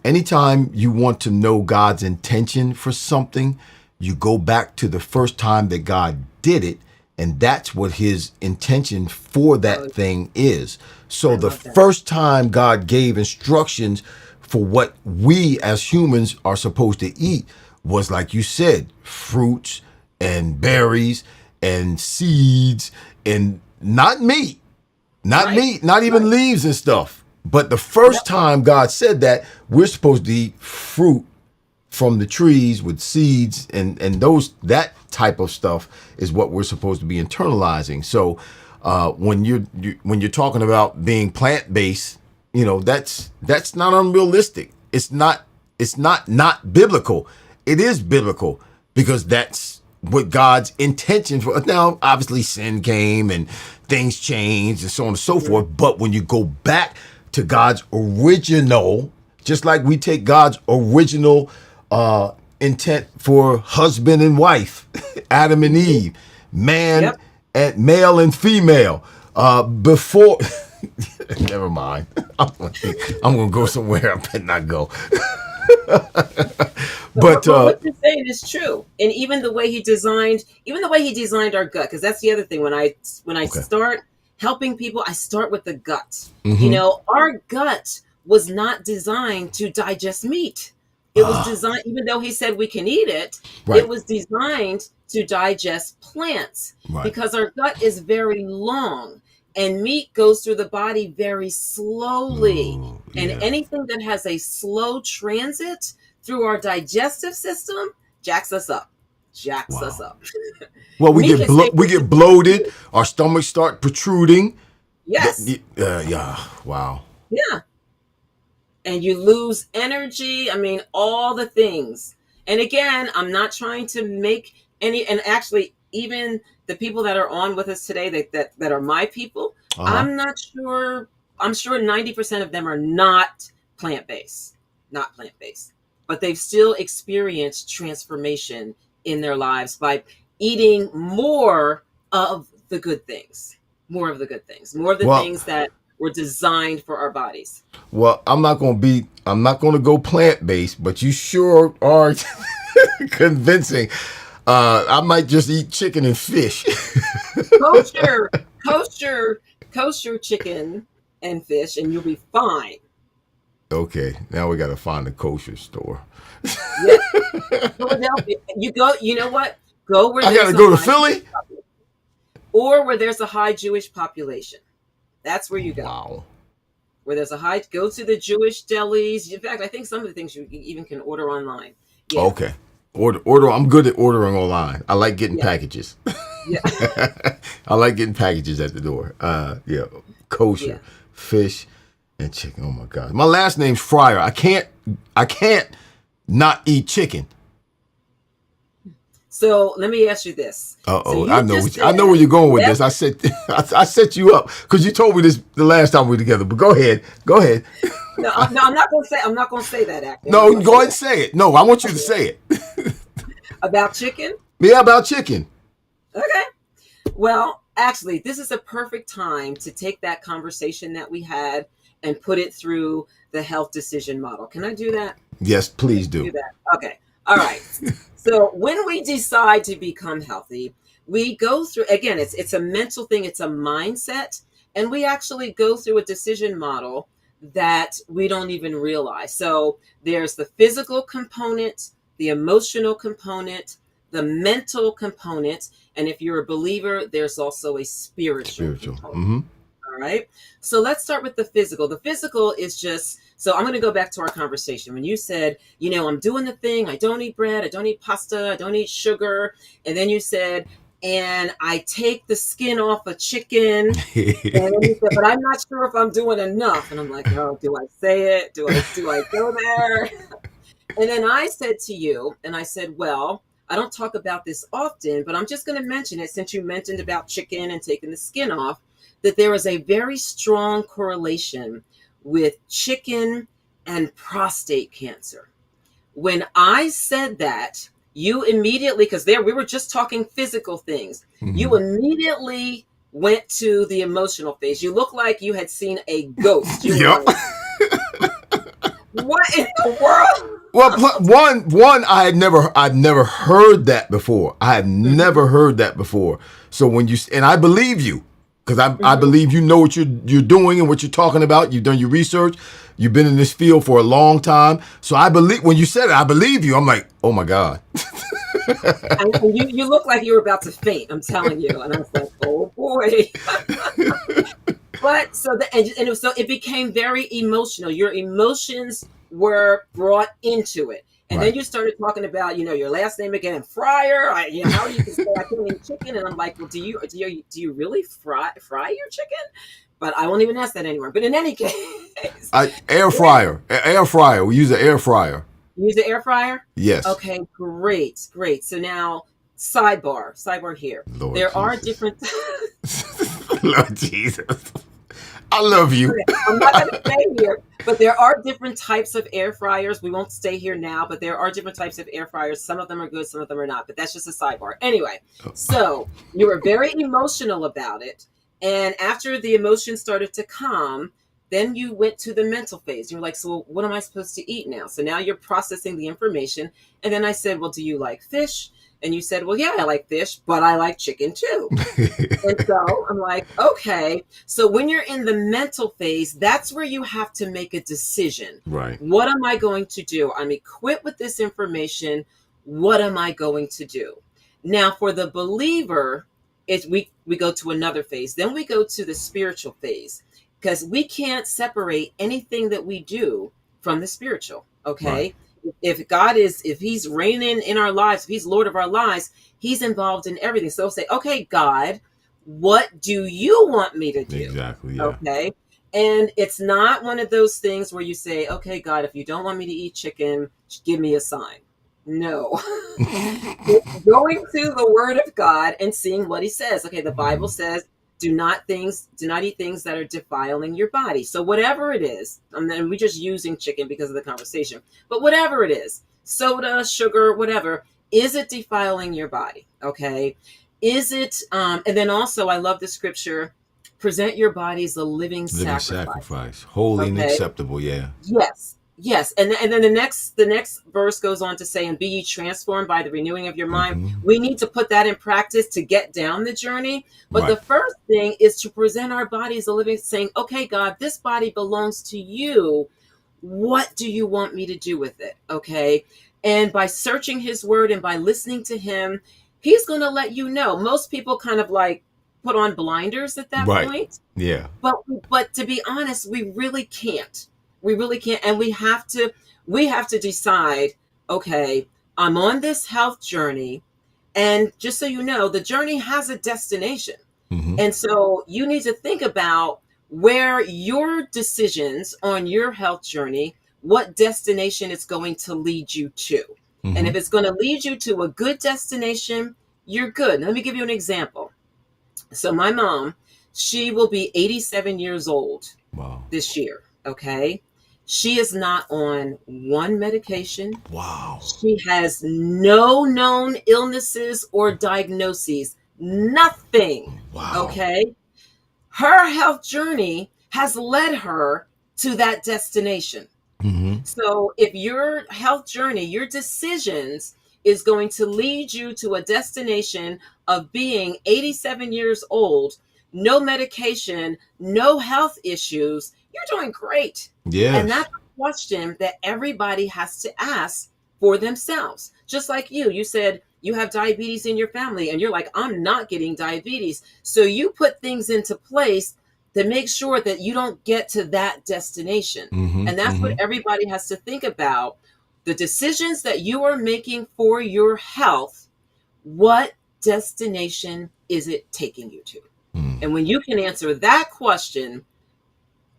anytime you want to know God's intention for something, you go back to the first time that God did it, and that's what his intention for that thing is. So the first time God gave instructions for what we as humans are supposed to eat was, like you said, fruits and berries and seeds, and not meat, not even leaves and stuff. But the first time God said that, we're supposed to eat fruit from the trees with seeds, and that type of stuff is what we're supposed to be internalizing. So when you're talking about being plant-based, that's not unrealistic. It's not biblical. It is biblical because that's what God's intention for. Now, obviously, sin came and things changed and so on and so forth. But when you go back to God's original, just like we take God's original intent for husband and wife, Adam and Eve, man and male and female, before. Never mind. I'm gonna go somewhere I better not go. But what you're saying is true, and even the way he designed our gut, because that's the other thing. When I start helping people, I start with the gut. Our gut was not designed to digest meat. It was designed, even though he said we can eat it, it was designed to digest plants because our gut is very long. And meat goes through the body very slowly. And anything that has a slow transit through our digestive system jacks us up. Well, we get bloated. Our stomachs start protruding. Yes. Wow. Yeah. And you lose energy. I mean, all the things. And again, I'm not trying to make any, and actually, even the people that are on with us today that are my people, I'm not sure. I'm sure 90% of them are not plant-based, but they've still experienced transformation in their lives by eating more of the good things, more of the things that were designed for our bodies. Well, I'm not going to go plant-based, but you sure are convincing. I might just eat chicken and fish. Kosher chicken and fish, and you'll be fine. Okay, now we got to find a kosher store. Yeah. Philadelphia. You know what? Go where I got to go to Philly? Or where there's a high Jewish population. That's where you go. Wow. Where there's go to the Jewish delis. In fact, I think some of the things you even can order online. Yeah. Okay. Order. I'm good at ordering online. I like getting packages. Yeah. I like getting packages at the door. Kosher fish And chicken. Oh my God. My last name's Fryer. I can't not eat chicken. So let me ask you this. Uh-oh. So I you know just I know where said you're going with this. last. I said I set you up because you told me this the last time we were together. But go ahead. Go ahead. No, I'm not going to say. I'm not going to say that. Actually, I'm not No, going to go say ahead and that say it. No, I want you to say it. about chicken. Yeah, about chicken. Okay. Well, actually, this is a perfect time to take that conversation that we had and put it through the health decision model. Can I do that? Yes, please Do do. that. Okay. All right. So when we decide to become healthy, we go through again, it's a mental thing, it's a mindset, and we actually go through a decision model that we don't even realize. So there's the physical component, the emotional component, the mental component, and if you're a believer, there's also a spiritual Spiritual. component. Mm-hmm. All right. So let's start with the physical. The physical is just, so I'm going to go back to our conversation. When you said, I'm doing the thing, I don't eat bread, I don't eat pasta, I don't eat sugar. And then you said, and I take the skin off a chicken. And then you said, but I'm not sure if I'm doing enough. And I'm like, oh, do I say it? Do I go there? And then I said to you, and I said, well, I don't talk about this often, but I'm just going to mention it since you mentioned about chicken and taking the skin off, that there is a very strong correlation with chicken and prostate cancer. When I said that, you immediately, because there we were just talking physical things, you Mm-hmm. immediately went to the emotional phase. You looked like you had seen a ghost. You were Yep. like, what in the world? Well, one, I'd never heard that before. I have Mhm, never heard that before. So when you and I believe you, because I mhm. believe you know what you're doing and what you're talking about. You've done your research. You've been in this field for a long time. So I believe when you said it, I believe you. I'm like, oh my God. And you look like you were about to faint. I'm telling you, and I was like, oh boy. But so it became very emotional. Your emotions were brought into it, and then Right. you started talking about your last name again, Fryer. How you can say I can't eat chicken, and I'm like, well, do you really fry your chicken? But I won't even ask that anymore. But in any case, Air fryer. Air fryer. We use an air fryer. use the air fryer. Yes. Okay, great, great. So now sidebar here. Lord There are Jesus. different. Lord Jesus. I love you. Okay, I'm not going to stay here, but there are different types of air fryers. We won't stay here now, but there are different types of air fryers. Some of them are good, some of them are not, but that's just a sidebar. Anyway, so you were very emotional about it. And after the emotions started to calm, then you went to the mental phase. You're like, so what am I supposed to eat now? So now you're processing the information. And then I said, well, do you like fish? And you said, well, yeah, I like fish, but I like chicken too. And so I'm like, okay. So when you're in the mental phase, that's where you have to make a decision. Right. What am I going to do? I'm equipped with this information. What am I going to do? Now, for the believer, we go to another phase. Then we go to the spiritual phase because we can't separate anything that we do from the spiritual. Right. Okay. If he's reigning in our lives, if he's Lord of our lives, he's involved in everything. So say, okay, God, what do you want me to do? Exactly. Yeah. Okay. And it's not one of those things where you say, okay, God, if you don't want me to eat chicken, give me a sign. No. It's going to the word of God and seeing what he says. Okay, the Bible says, do not eat things that are defiling your body. So whatever it is, and then we're just using chicken because of the conversation, but whatever it is, soda, sugar, whatever, is it defiling your body? Okay. Is it, and then also I love the scripture, present your body as a living Living sacrifice. sacrifice. Holy and Okay. acceptable. Yeah. Yes. Yes. And then the next verse goes on to say, and be ye transformed by the renewing of your mind. Mm-hmm. We need to put that in practice to get down the journey. But Right. the first thing is to present our bodies a living, saying, okay, God, this body belongs to you. What do you want me to do with it? Okay. And by searching his word and by listening to him, he's going to let you know. Most people kind of like put on blinders at that Right. point. Yeah. But to be honest, we really can't. We really can't. And we have to decide, okay, I'm on this health journey. And just so you know, the journey has a destination. Mm-hmm. And so you need to think about where your decisions on your health journey, what destination it's going to lead you to. And if it's going to lead you to a good destination, you're good. Let me give you an example. So my mom, she will be 87 years old this year. Okay. She is not on one medication. Wow. She has no known illnesses or diagnoses. Nothing. Wow. Okay. Her health journey has led her to that destination. So if your health journey, your decisions is going to lead you to a destination of being 87 years old, no medication, no health issues, you're doing great. Yes. And that's a question that everybody has to ask for themselves. Just like you said you have diabetes in your family and you're like, I'm not getting diabetes. So you put things into place to make sure that you don't get to that destination. And that's what everybody has to think about. The decisions that you are making for your health, what destination is it taking you to? And when you can answer that question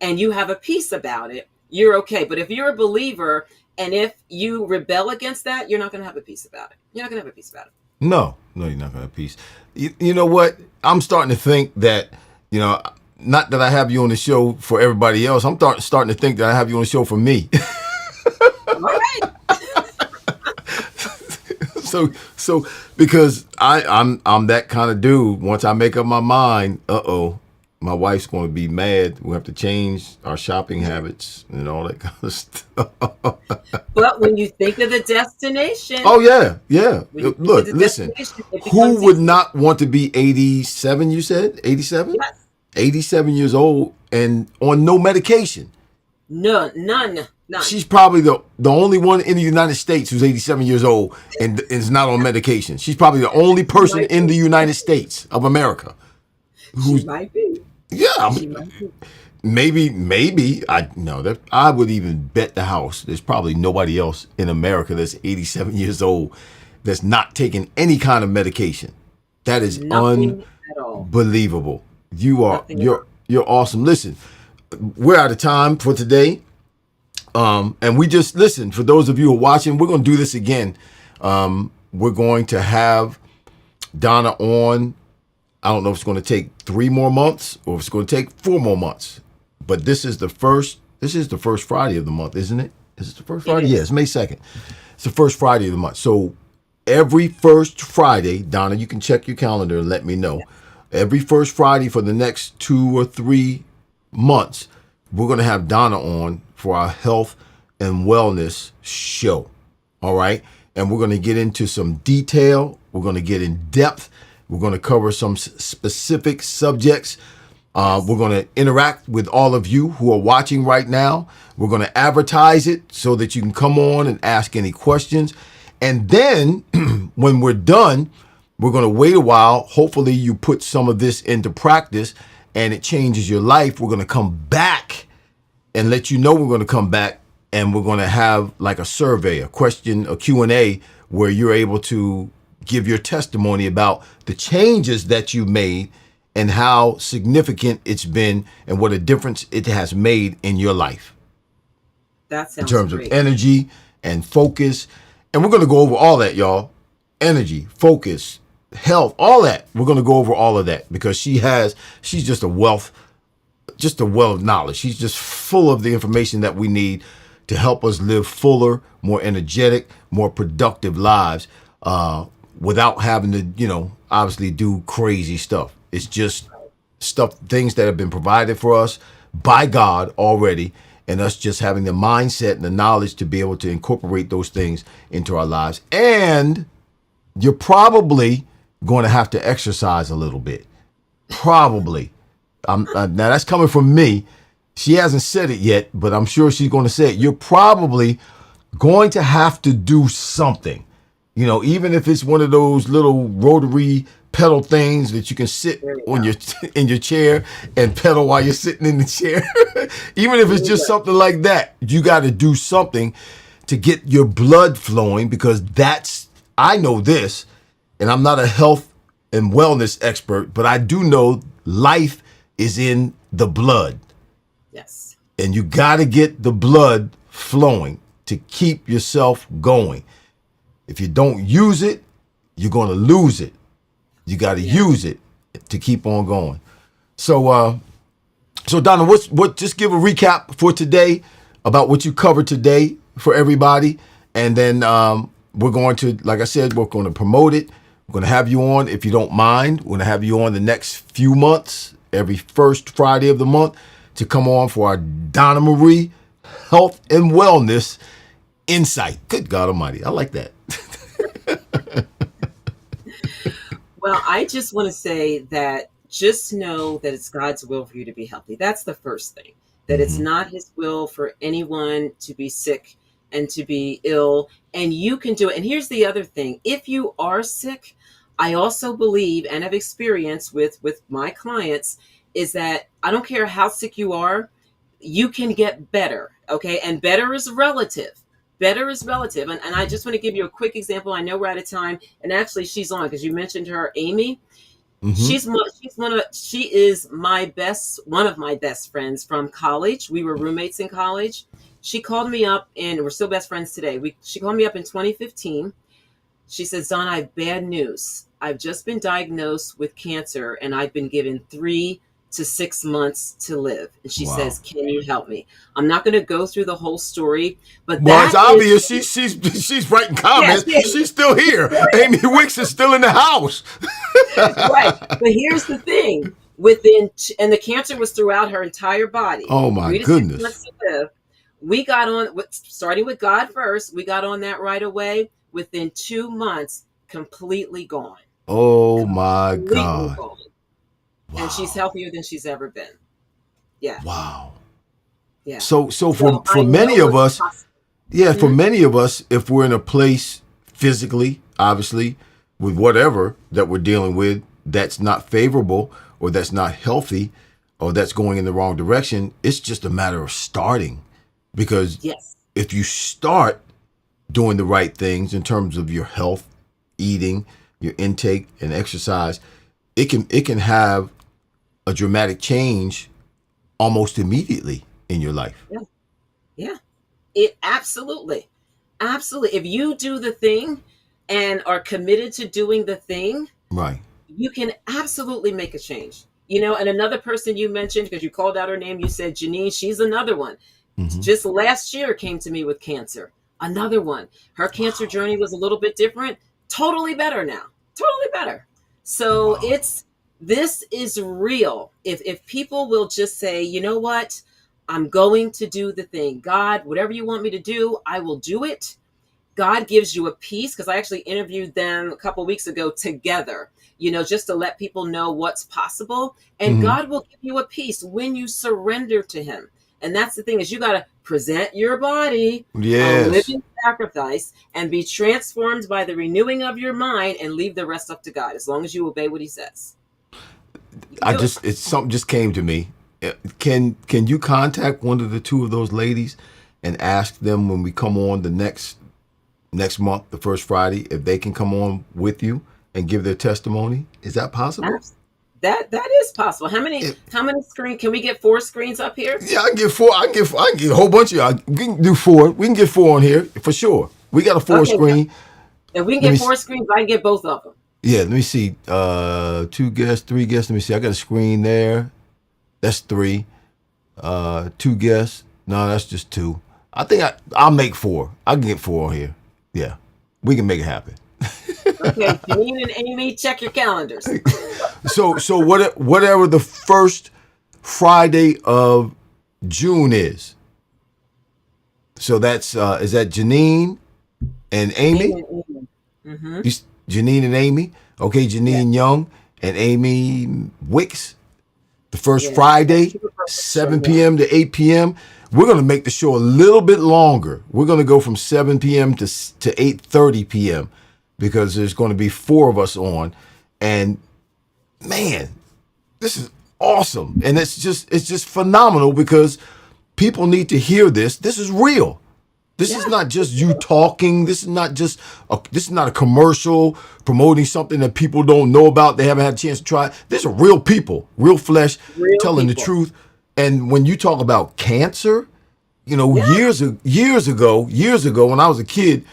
and you have a peace about it, you're okay. But if you're a believer and if you rebel against that, you're not going to have a peace about it. You're not going to have a peace about it. No, you're not going to have peace. You know what? I'm starting to think that, not that I have you on the show for everybody else. I'm starting to think that I have you on the show for me. All right. So because I'm that kind of dude. Once I make up my mind, my wife's going to be mad. We have to change our shopping habits and all that kind of stuff. But when you think of the destination. Oh, yeah. Look, listen. Who would not want to be 87, you said? 87? Yes. 87 years old and on no medication. None. She's probably the only one in the United States who's 87 years old and is not on medication. She's probably the only person in the United States of America. She might be. Yeah. She might be. Maybe. I would even bet the house there's probably nobody else in America that's 87 years old that's not taking any kind of medication. That is unbelievable. You're awesome. Listen, we're out of time for today. And we just listen, for those of you who are watching, we're going to do this again. We're going to have Donna on. I don't know if it's going to take 3 more months or if it's going to take 4 more months. But this is the first Friday of the month, isn't it? Is it the first Friday? Yeah, it's May 2nd. It's the first Friday of the month. So every first Friday, Donna, you can check your calendar and let me know. Every first Friday for the next 2 or 3 months, we're going to have Donna on for our health and wellness show. All right. And we're going to get into some detail. We're going to get in depth. We're going to cover some specific subjects. We're going to interact with all of you who are watching right now. We're going to advertise it so that you can come on and ask any questions. And then when we're done, we're going to wait a while. Hopefully you put some of this into practice and it changes your life. We're going to come back and let you know we're going to come back, and we're going to have like a survey, a question, a Q&A where you're able to give your testimony about the changes that you made and how significant it's been and what a difference it has made in your life. That sounds in terms great. of energy and focus. And we're going to go over all that, y'all. Energy, focus, health, all that. We're going to go over all of that because she's just a wealth of knowledge. She's just full of the information that we need to help us live fuller, more energetic, more productive lives without having to, obviously do crazy stuff. It's just things that have been provided for us by God already, and us just having the mindset and the knowledge to be able to incorporate those things into our lives. And you're probably going to have to exercise a little bit. Probably. Now that's coming from me. She hasn't said it yet, but I'm sure she's going to say it. You're probably going to have to do something, even if it's one of those little rotary pedal things that you can sit on in your chair and pedal while you're sitting in the chair. Even if it's just something like that, you got to do something to get your blood flowing, because I know this, and I'm not a health and wellness expert, but I do know life is in the blood. Yes. And you got to get the blood flowing to keep yourself going. If you don't use it, you're going to lose it. You got to Yeah. use it to keep on going. So, so Donna, just give a recap for today about what you covered today for everybody. And then we're going to, like I said, we're going to promote it. We're going to have you on, if you don't mind. We're going to have you on the next few months, every first Friday of the month, to come on for our Donna Marie Health and Wellness Insight. Good God Almighty. I like that. Well, I just want to say that just know that it's God's will for you to be healthy. That's the first thing. That it's not his will for anyone to be sick and to be ill, and you can do it. And here's the other thing. If you are sick, I also believe and have experience with my clients is that I don't care how sick you are, you can get better. Okay. And better is relative. Better is relative. And I just want to give you a quick example. I know we're out of time. And actually, she's on because you mentioned her, Amy. Mm-hmm. She is one of my best friends from college. We were roommates in college. She called me up, and we're still best friends today. She called me up in 2015. She says, Don, I have bad news. I've just been diagnosed with cancer, and I've been given 3 to 6 months to live. And she says, can you help me? I'm not going to go through the whole story, but it's obvious she's writing comments. Yes. She's still here. Amy Wicks is still in the house. Right. But here's the thing. And the cancer was throughout her entire body. Oh, my 3 to 6 goodness. months to live. We got on, starting with God first, we got on that right away. Within 2 months, completely gone. Oh, my God. Gone. Wow. And she's healthier than she's ever been. Yeah. Wow. Yeah. So for many of us, for many of us, if we're in a place physically, obviously, with whatever that we're dealing with that's not favorable or that's not healthy or that's going in the wrong direction, it's just a matter of starting. Because if you start doing the right things in terms of your health, eating, your intake and exercise, it can have a dramatic change almost immediately in your life. Yeah. It absolutely. If you do the thing and are committed to doing the thing, right, you can absolutely make a change. And another person you mentioned, because you called out her name, you said Janine, she's another one. Just last year came to me with cancer. Another one. Her cancer journey was a little bit different. Totally better now. Totally better. So this is real. If people will just say, you know what, I'm going to do the thing. God, whatever you want me to do, I will do it. God gives you a peace, because I actually interviewed them a couple of weeks ago together, just to let people know what's possible. And God will give you a peace when you surrender to him. And that's the thing, is you got to present your body a living sacrifice and be transformed by the renewing of your mind and leave the rest up to God, as long as you obey what he says. It's something just came to me. Can you contact one of the two of those ladies and ask them when we come on the next month, the first Friday, if they can come on with you and give their testimony? Is that possible? That is possible. How many screens can we get? 4 screens up here? Yeah, I can get 4. I can get a whole bunch of. We can do 4. We can get 4 on here for sure. We got a 4 screen. If we can get 4 screens, I can get both of them. Yeah, let me see. 2 guests, 3 guests. Let me see. I got a screen there. That's 3. 2 guests. No, that's just 2. I think I'll make 4. I can get 4 on here. Yeah, we can make it happen. Okay, Janine and Amy, check your calendars. So whatever the first Friday of June is. So that's is that Janine and Amy? Mm-hmm. Janine and Amy. Okay, Janine Young and Amy Wicks. The first Friday, 7 p.m. to 8 p.m. We're going to make the show a little bit longer. We're going to go from 7 p.m. to 8:30 p.m. because there's going to be 4 of us on. And man, this is awesome. And it's just phenomenal because people need to hear this. This is real. This is not just you talking. This is not a commercial promoting something that people don't know about. They haven't had a chance to try. These are real people, real flesh, telling the truth. And when you talk about cancer, Yeah. years ago, when I was a kid,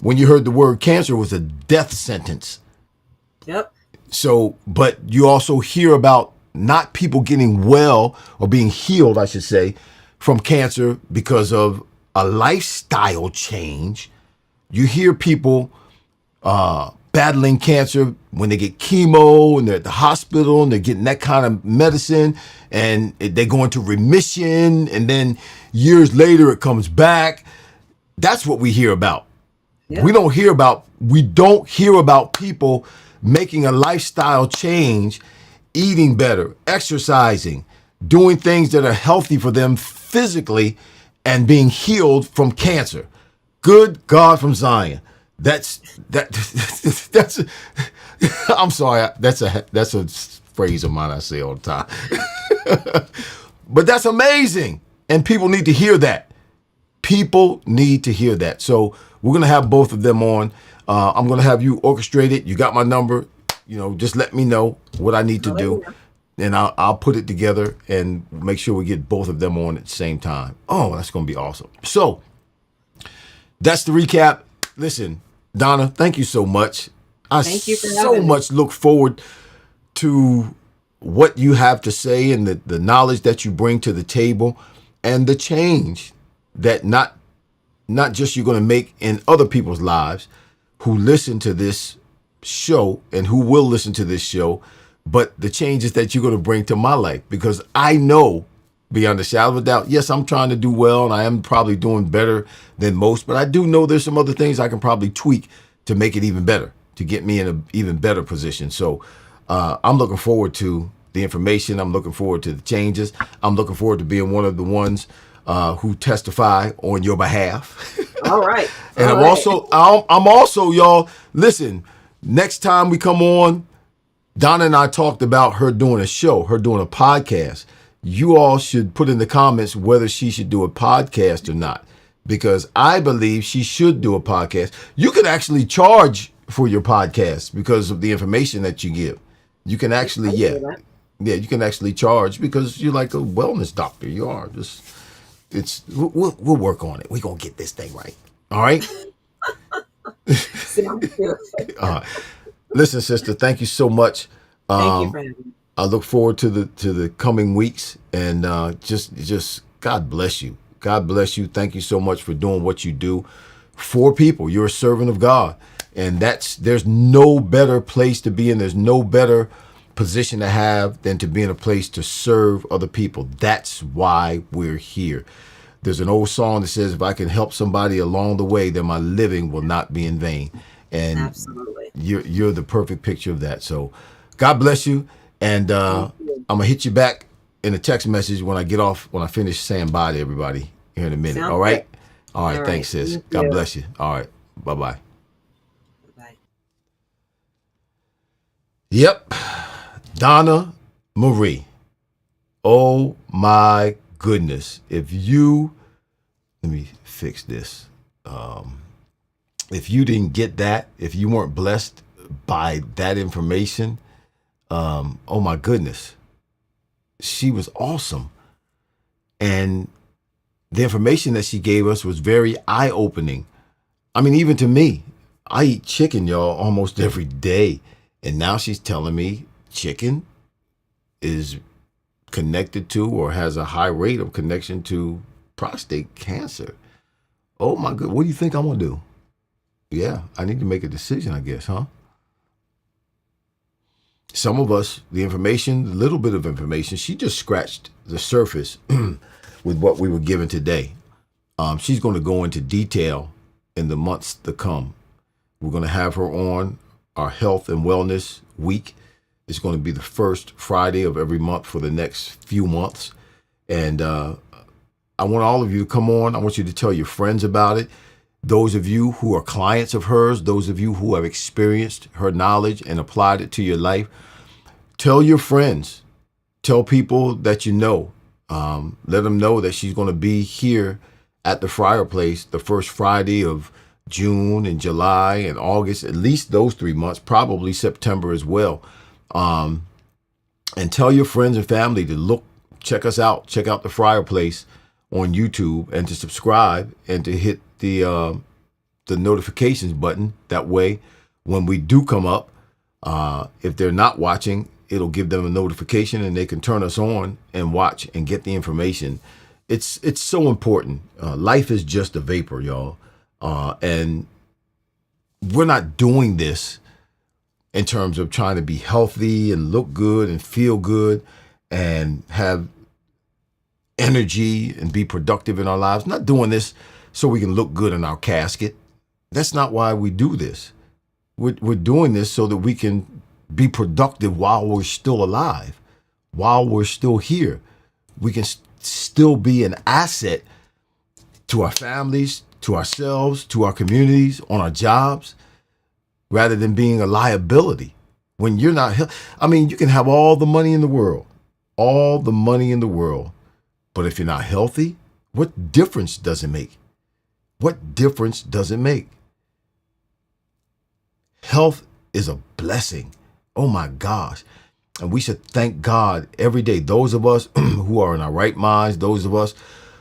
when you heard the word cancer, it was a death sentence. Yep. So, but you also hear about not people getting well or being healed, I should say, from cancer because of a lifestyle change. You hear people battling cancer when they get chemo and they're at the hospital and they're getting that kind of medicine and they go into remission, and then years later it comes back. That's what we hear about. Yeah. We don't hear about people making a lifestyle change, eating better, exercising, doing things that are healthy for them physically, and being healed from cancer. Good God from Zion. That's I'm sorry, that's a phrase of mine I say all the time. But that's amazing. And people need to hear that. People need to hear that. So we're going to have both of them on. I'm going to have you orchestrate it. You got my number. Just let me know what I need to do. And I'll put it together and make sure we get both of them on at the same time. Oh, that's going to be awesome. So that's the recap. Listen, Donna, thank you so much. Thank you for so having much look forward to what you have to say and the knowledge that you bring to the table and the change that not just you're going to make in other people's lives who listen to this show and who will listen to this show, but the changes that you're going to bring to my life, because I know beyond a shadow of a doubt, yes, I'm trying to do well and I am probably doing better than most, but I do know there's some other things I can probably tweak to make it even better, to get me in an even better position. So I'm looking forward to the information. I'm looking forward to the changes. I'm looking forward to being one of the ones who testify on your behalf. All right. And All right. I'm also, y'all, listen, next time we come on, Donna and I talked about her doing a show, her doing a podcast. You all should put in the comments whether she should do a podcast or not, because I believe she should do a podcast. You can actually charge for your podcast because of the information that you give. You can actually, you can actually charge because you're like a wellness doctor. You are we'll work on it. We're going to get this thing right. All right. Sounds good. Listen, sister, thank you so much. Thank you for having me. I look forward to the coming weeks, and just God bless you. God bless you. Thank you so much for doing what you do for people. You're a servant of God, and there's no better place to be in. There's no better position to have than to be in a place to serve other people. That's why we're here. There's an old song that says, if I can help somebody along the way, then my living will not be in vain. And Absolutely. You're the perfect picture of that. So God bless you. And I'm going to hit you back in a text message when I finish saying bye to everybody here in a minute. Sounds all right? good. All right. All Thanks, right. sis. Thank God you. bless you. All right. Bye-bye. Bye. Yep. Donna Marie. Oh, my goodness. Let me fix this. If you didn't get that, if you weren't blessed by that information, oh my goodness, she was awesome. And the information that she gave us was very eye-opening. I mean, even to me, I eat chicken, y'all, almost every day. And now she's telling me chicken is connected to or has a high rate of connection to prostate cancer. Oh my God, what do you think I'm gonna do? Yeah, I need to make a decision, I guess, huh? Some of us, the little bit of information, she just scratched the surface with what we were given today. She's going to go into detail in the months to come. We're going to have her on our health and wellness week. It's going to be the first Friday of every month for the next few months. And I want all of you to come on. I want you to tell your friends about it. Those of you who are clients of hers, those of you who have experienced her knowledge and applied it to your life, tell your friends, tell people that you know, let them know that she's going to be here at the fireplace the first Friday of June and July and August, at least those 3 months, probably September as well. And tell your friends and family to look check us out. Check out the Fireplace on YouTube, and to subscribe and to hit the notifications button. That way, when we do come up, if they're not watching, it'll give them a notification and they can turn us on and watch and get the information. It's so important. Life is just a vapor, y'all. And we're not doing this in terms of trying to be healthy and look good and feel good and have energy and be productive in our lives. Not doing this so we can look good in our casket. That's not why we do this. We're doing this so that we can be productive while we're still alive, while we're still here. We can still be an asset to our families, to ourselves, to our communities, on our jobs, rather than being a liability. When you're not, you can have all the money in the world, but if you're not healthy, what difference does it make? What difference does it make? Health is a blessing. Oh my gosh. And we should thank God every day. Those of us who are in our right minds, those of us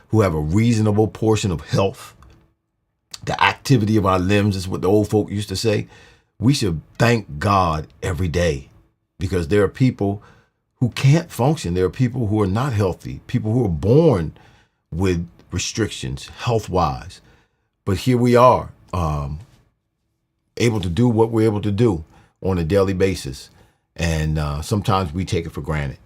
who have a reasonable portion of health, the activity of our limbs is what the old folk used to say. We should thank God every day, because there are people who can't function. There are people who are not healthy, people who are born with restrictions health-wise. But here we are, able to do what we're able to do on a daily basis. And sometimes we take it for granted,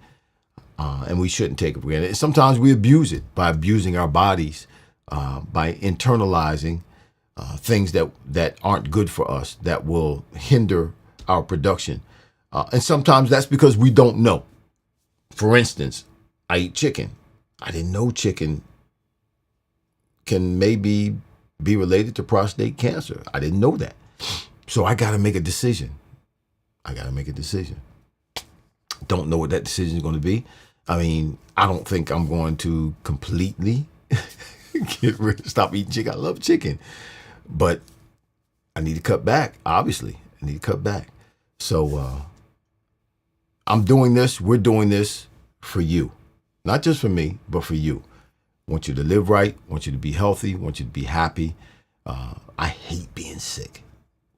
and we shouldn't take it for granted. And sometimes we abuse it by abusing our bodies, by internalizing things that aren't good for us, that will hinder our production. And sometimes that's because we don't know. For instance, I eat chicken. I didn't know chicken can maybe be related to prostate cancer. I didn't know that. So I got to make a decision. Don't know what that decision is going to be. I don't think I'm going to completely stop eating chicken. I love chicken. But I need to cut back, obviously. I need to cut back. So I'm doing this. We're doing this for you. Not just for me, but for you. I want you to live right. I want you to be healthy. I want you to be happy. I hate being sick.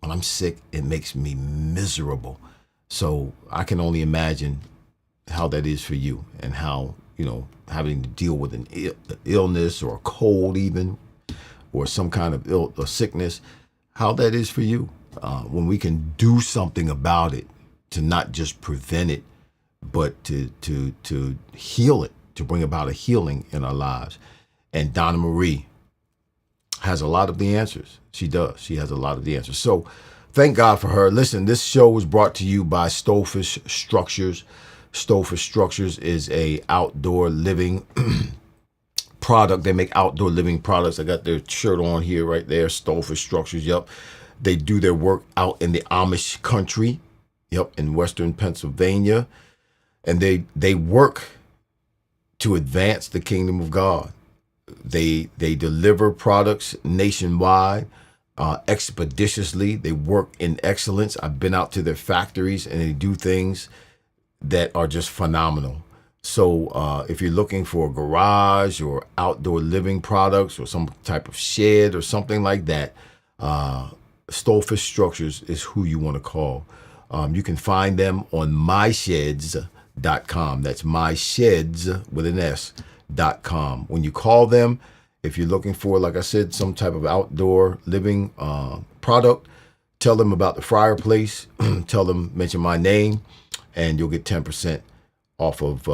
When I'm sick, it makes me miserable. So I can only imagine how that is for you, and how, having to deal with an illness or a cold even, or some kind of sickness, how that is for you. When we can do something about it, to not just prevent it, but to heal it, to bring about a healing in our lives. And Donna Marie has a lot of the answers. She does. She has a lot of the answers. So thank God for her. Listen, this show was brought to you by Stonefish Structures. Stonefish Structures is a outdoor living product. They make outdoor living products. I got their shirt on here right there. Stonefish Structures. Yep. They do their work out in the Amish country. Yep. In Western Pennsylvania. And they work to advance the kingdom of God. They deliver products nationwide, expeditiously. They work in excellence. I've been out to their factories, and they do things that are just phenomenal. So if you're looking for a garage or outdoor living products or some type of shed or something like that, Stonefish Structures is who you want to call. You can find them on mysheds.com. That's mysheds with an S.com. When you call them, if you're looking for, like I said, some type of outdoor living product, tell them about the Fireplace. Tell them, mention my name, and you'll get 10% off of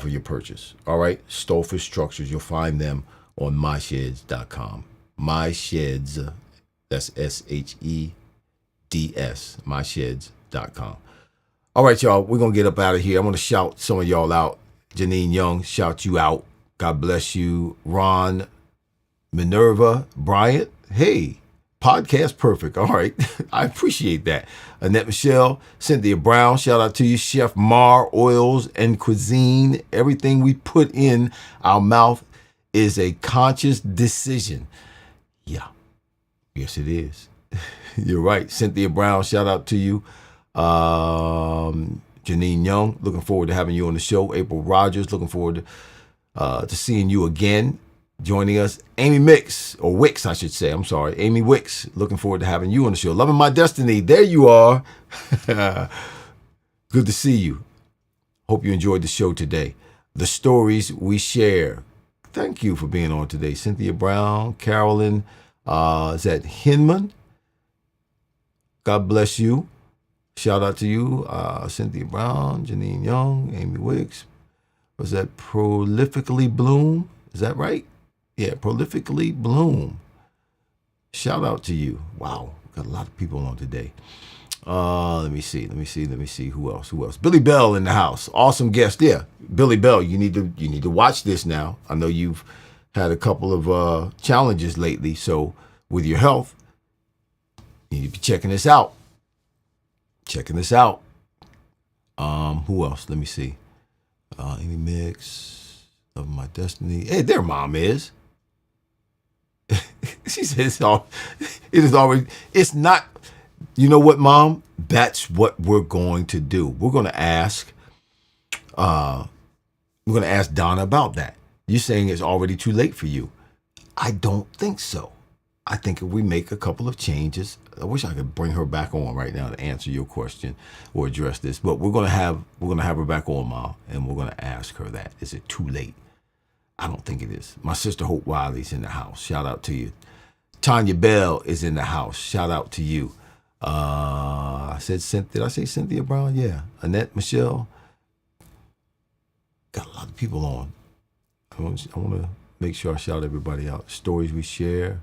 your purchase. All right, Stonefish Structures. You'll find them on mysheds.com. Mysheds, that's SHEDS. Mysheds.com. All right, y'all. We're gonna get up out of here. I'm gonna shout some of y'all out. Janine Young, shout you out. God bless you. Ron, Minerva, Bryant. Hey, podcast perfect. All right. I appreciate that. Annette Michelle, Cynthia Brown, shout out to you. Chef Mar, Oils and Cuisine. Everything we put in our mouth is a conscious decision. Yeah. Yes, it is. You're right. Cynthia Brown, shout out to you. Joanne Janine Young, looking forward to having you on the show. April Rogers, looking forward to seeing you again, joining us. Amy Mix, or Wicks, I should say. I'm sorry. Amy Wicks, looking forward to having you on the show. Loving My Destiny, there you are. Good to see you. Hope you enjoyed the show today. The stories we share. Thank you for being on today. Cynthia Brown, Carolyn, is that Hinman? God bless you. Shout out to you. Cynthia Brown, Janine Young, Amy Wicks. Was that Prolifically Bloom? Is that right? Yeah, Prolifically Bloom. Shout out to you. Wow, got a lot of people on today. Let me see. Who else? Billy Bell in the house. Awesome guest. Yeah, Billy Bell. You need to watch this now. I know you've had a couple of challenges lately. So with your health, you need to be checking this out. Who else? Let me see. Amy Mix, Loving My Destiny. Hey, their mom is. She says it's not. You know what, Mom? That's what we're going to do. We're going to ask Donna about that. You're saying it's already too late for you. I don't think so. I think if we make a couple of changes, I wish I could bring her back on right now to answer your question or address this, but we're gonna have her back on, Mom, and we're gonna ask her that. Is it too late? I don't think it is. My sister Hope Wiley's in the house. Shout out to you. Tanya Bell is in the house. Shout out to you. Did I say Cynthia Brown? Yeah. Annette Michelle. Got a lot of people on. I want to make sure I shout everybody out. Stories we share.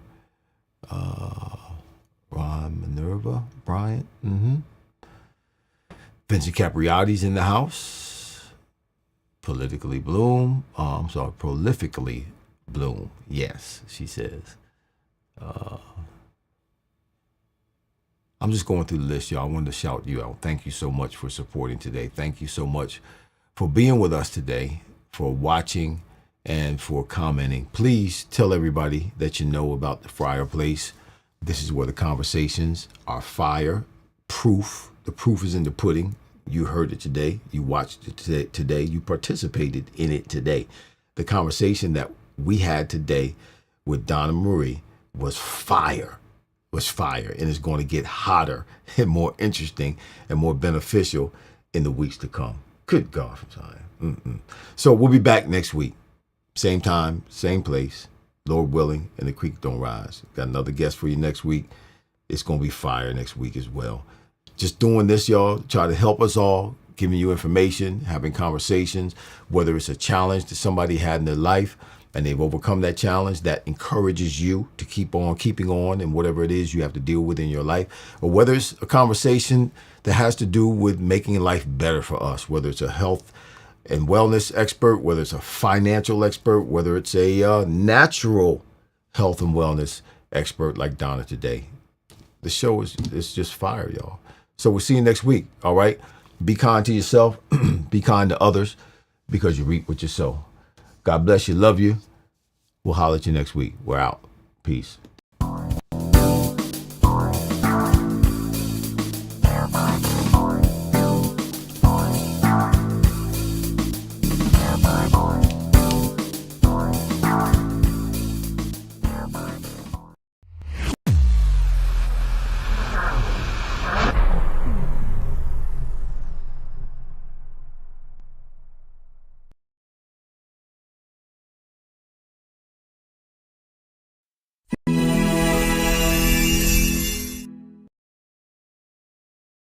Ron Minerva, Bryant. Vincent Capriati's in the house. Prolifically Bloom. Yes, she says. I'm just going through the list, y'all. I wanted to shout you out. Thank you so much for supporting today. Thank you so much for being with us today, for watching, and for commenting. Please tell everybody that you know about the fireplace. This is where the conversations are fireproof. The proof is in the pudding. You heard it today. You watched it today. You participated in it today. The conversation that we had today with Donna Marie was fire. And it's going to get hotter and more interesting and more beneficial in the weeks to come. Good God from Zion. So we'll be back next week. Same time, same place, Lord willing, and the creek don't rise. Got another guest for you next week. It's going to be fire next week as well. Just doing this, y'all, try to help us all, giving you information, having conversations, whether it's a challenge that somebody had in their life and they've overcome that challenge that encourages you to keep on keeping on and whatever it is you have to deal with in your life, or whether it's a conversation that has to do with making life better for us, whether it's a health and wellness expert, whether it's a financial expert, whether it's a natural health and wellness expert like Donna today. The show is just fire, y'all. So we'll see you next week, all right? Be kind to yourself, be kind to others, because you reap what you sow. God bless you, love you. We'll holler at you next week. We're out. Peace.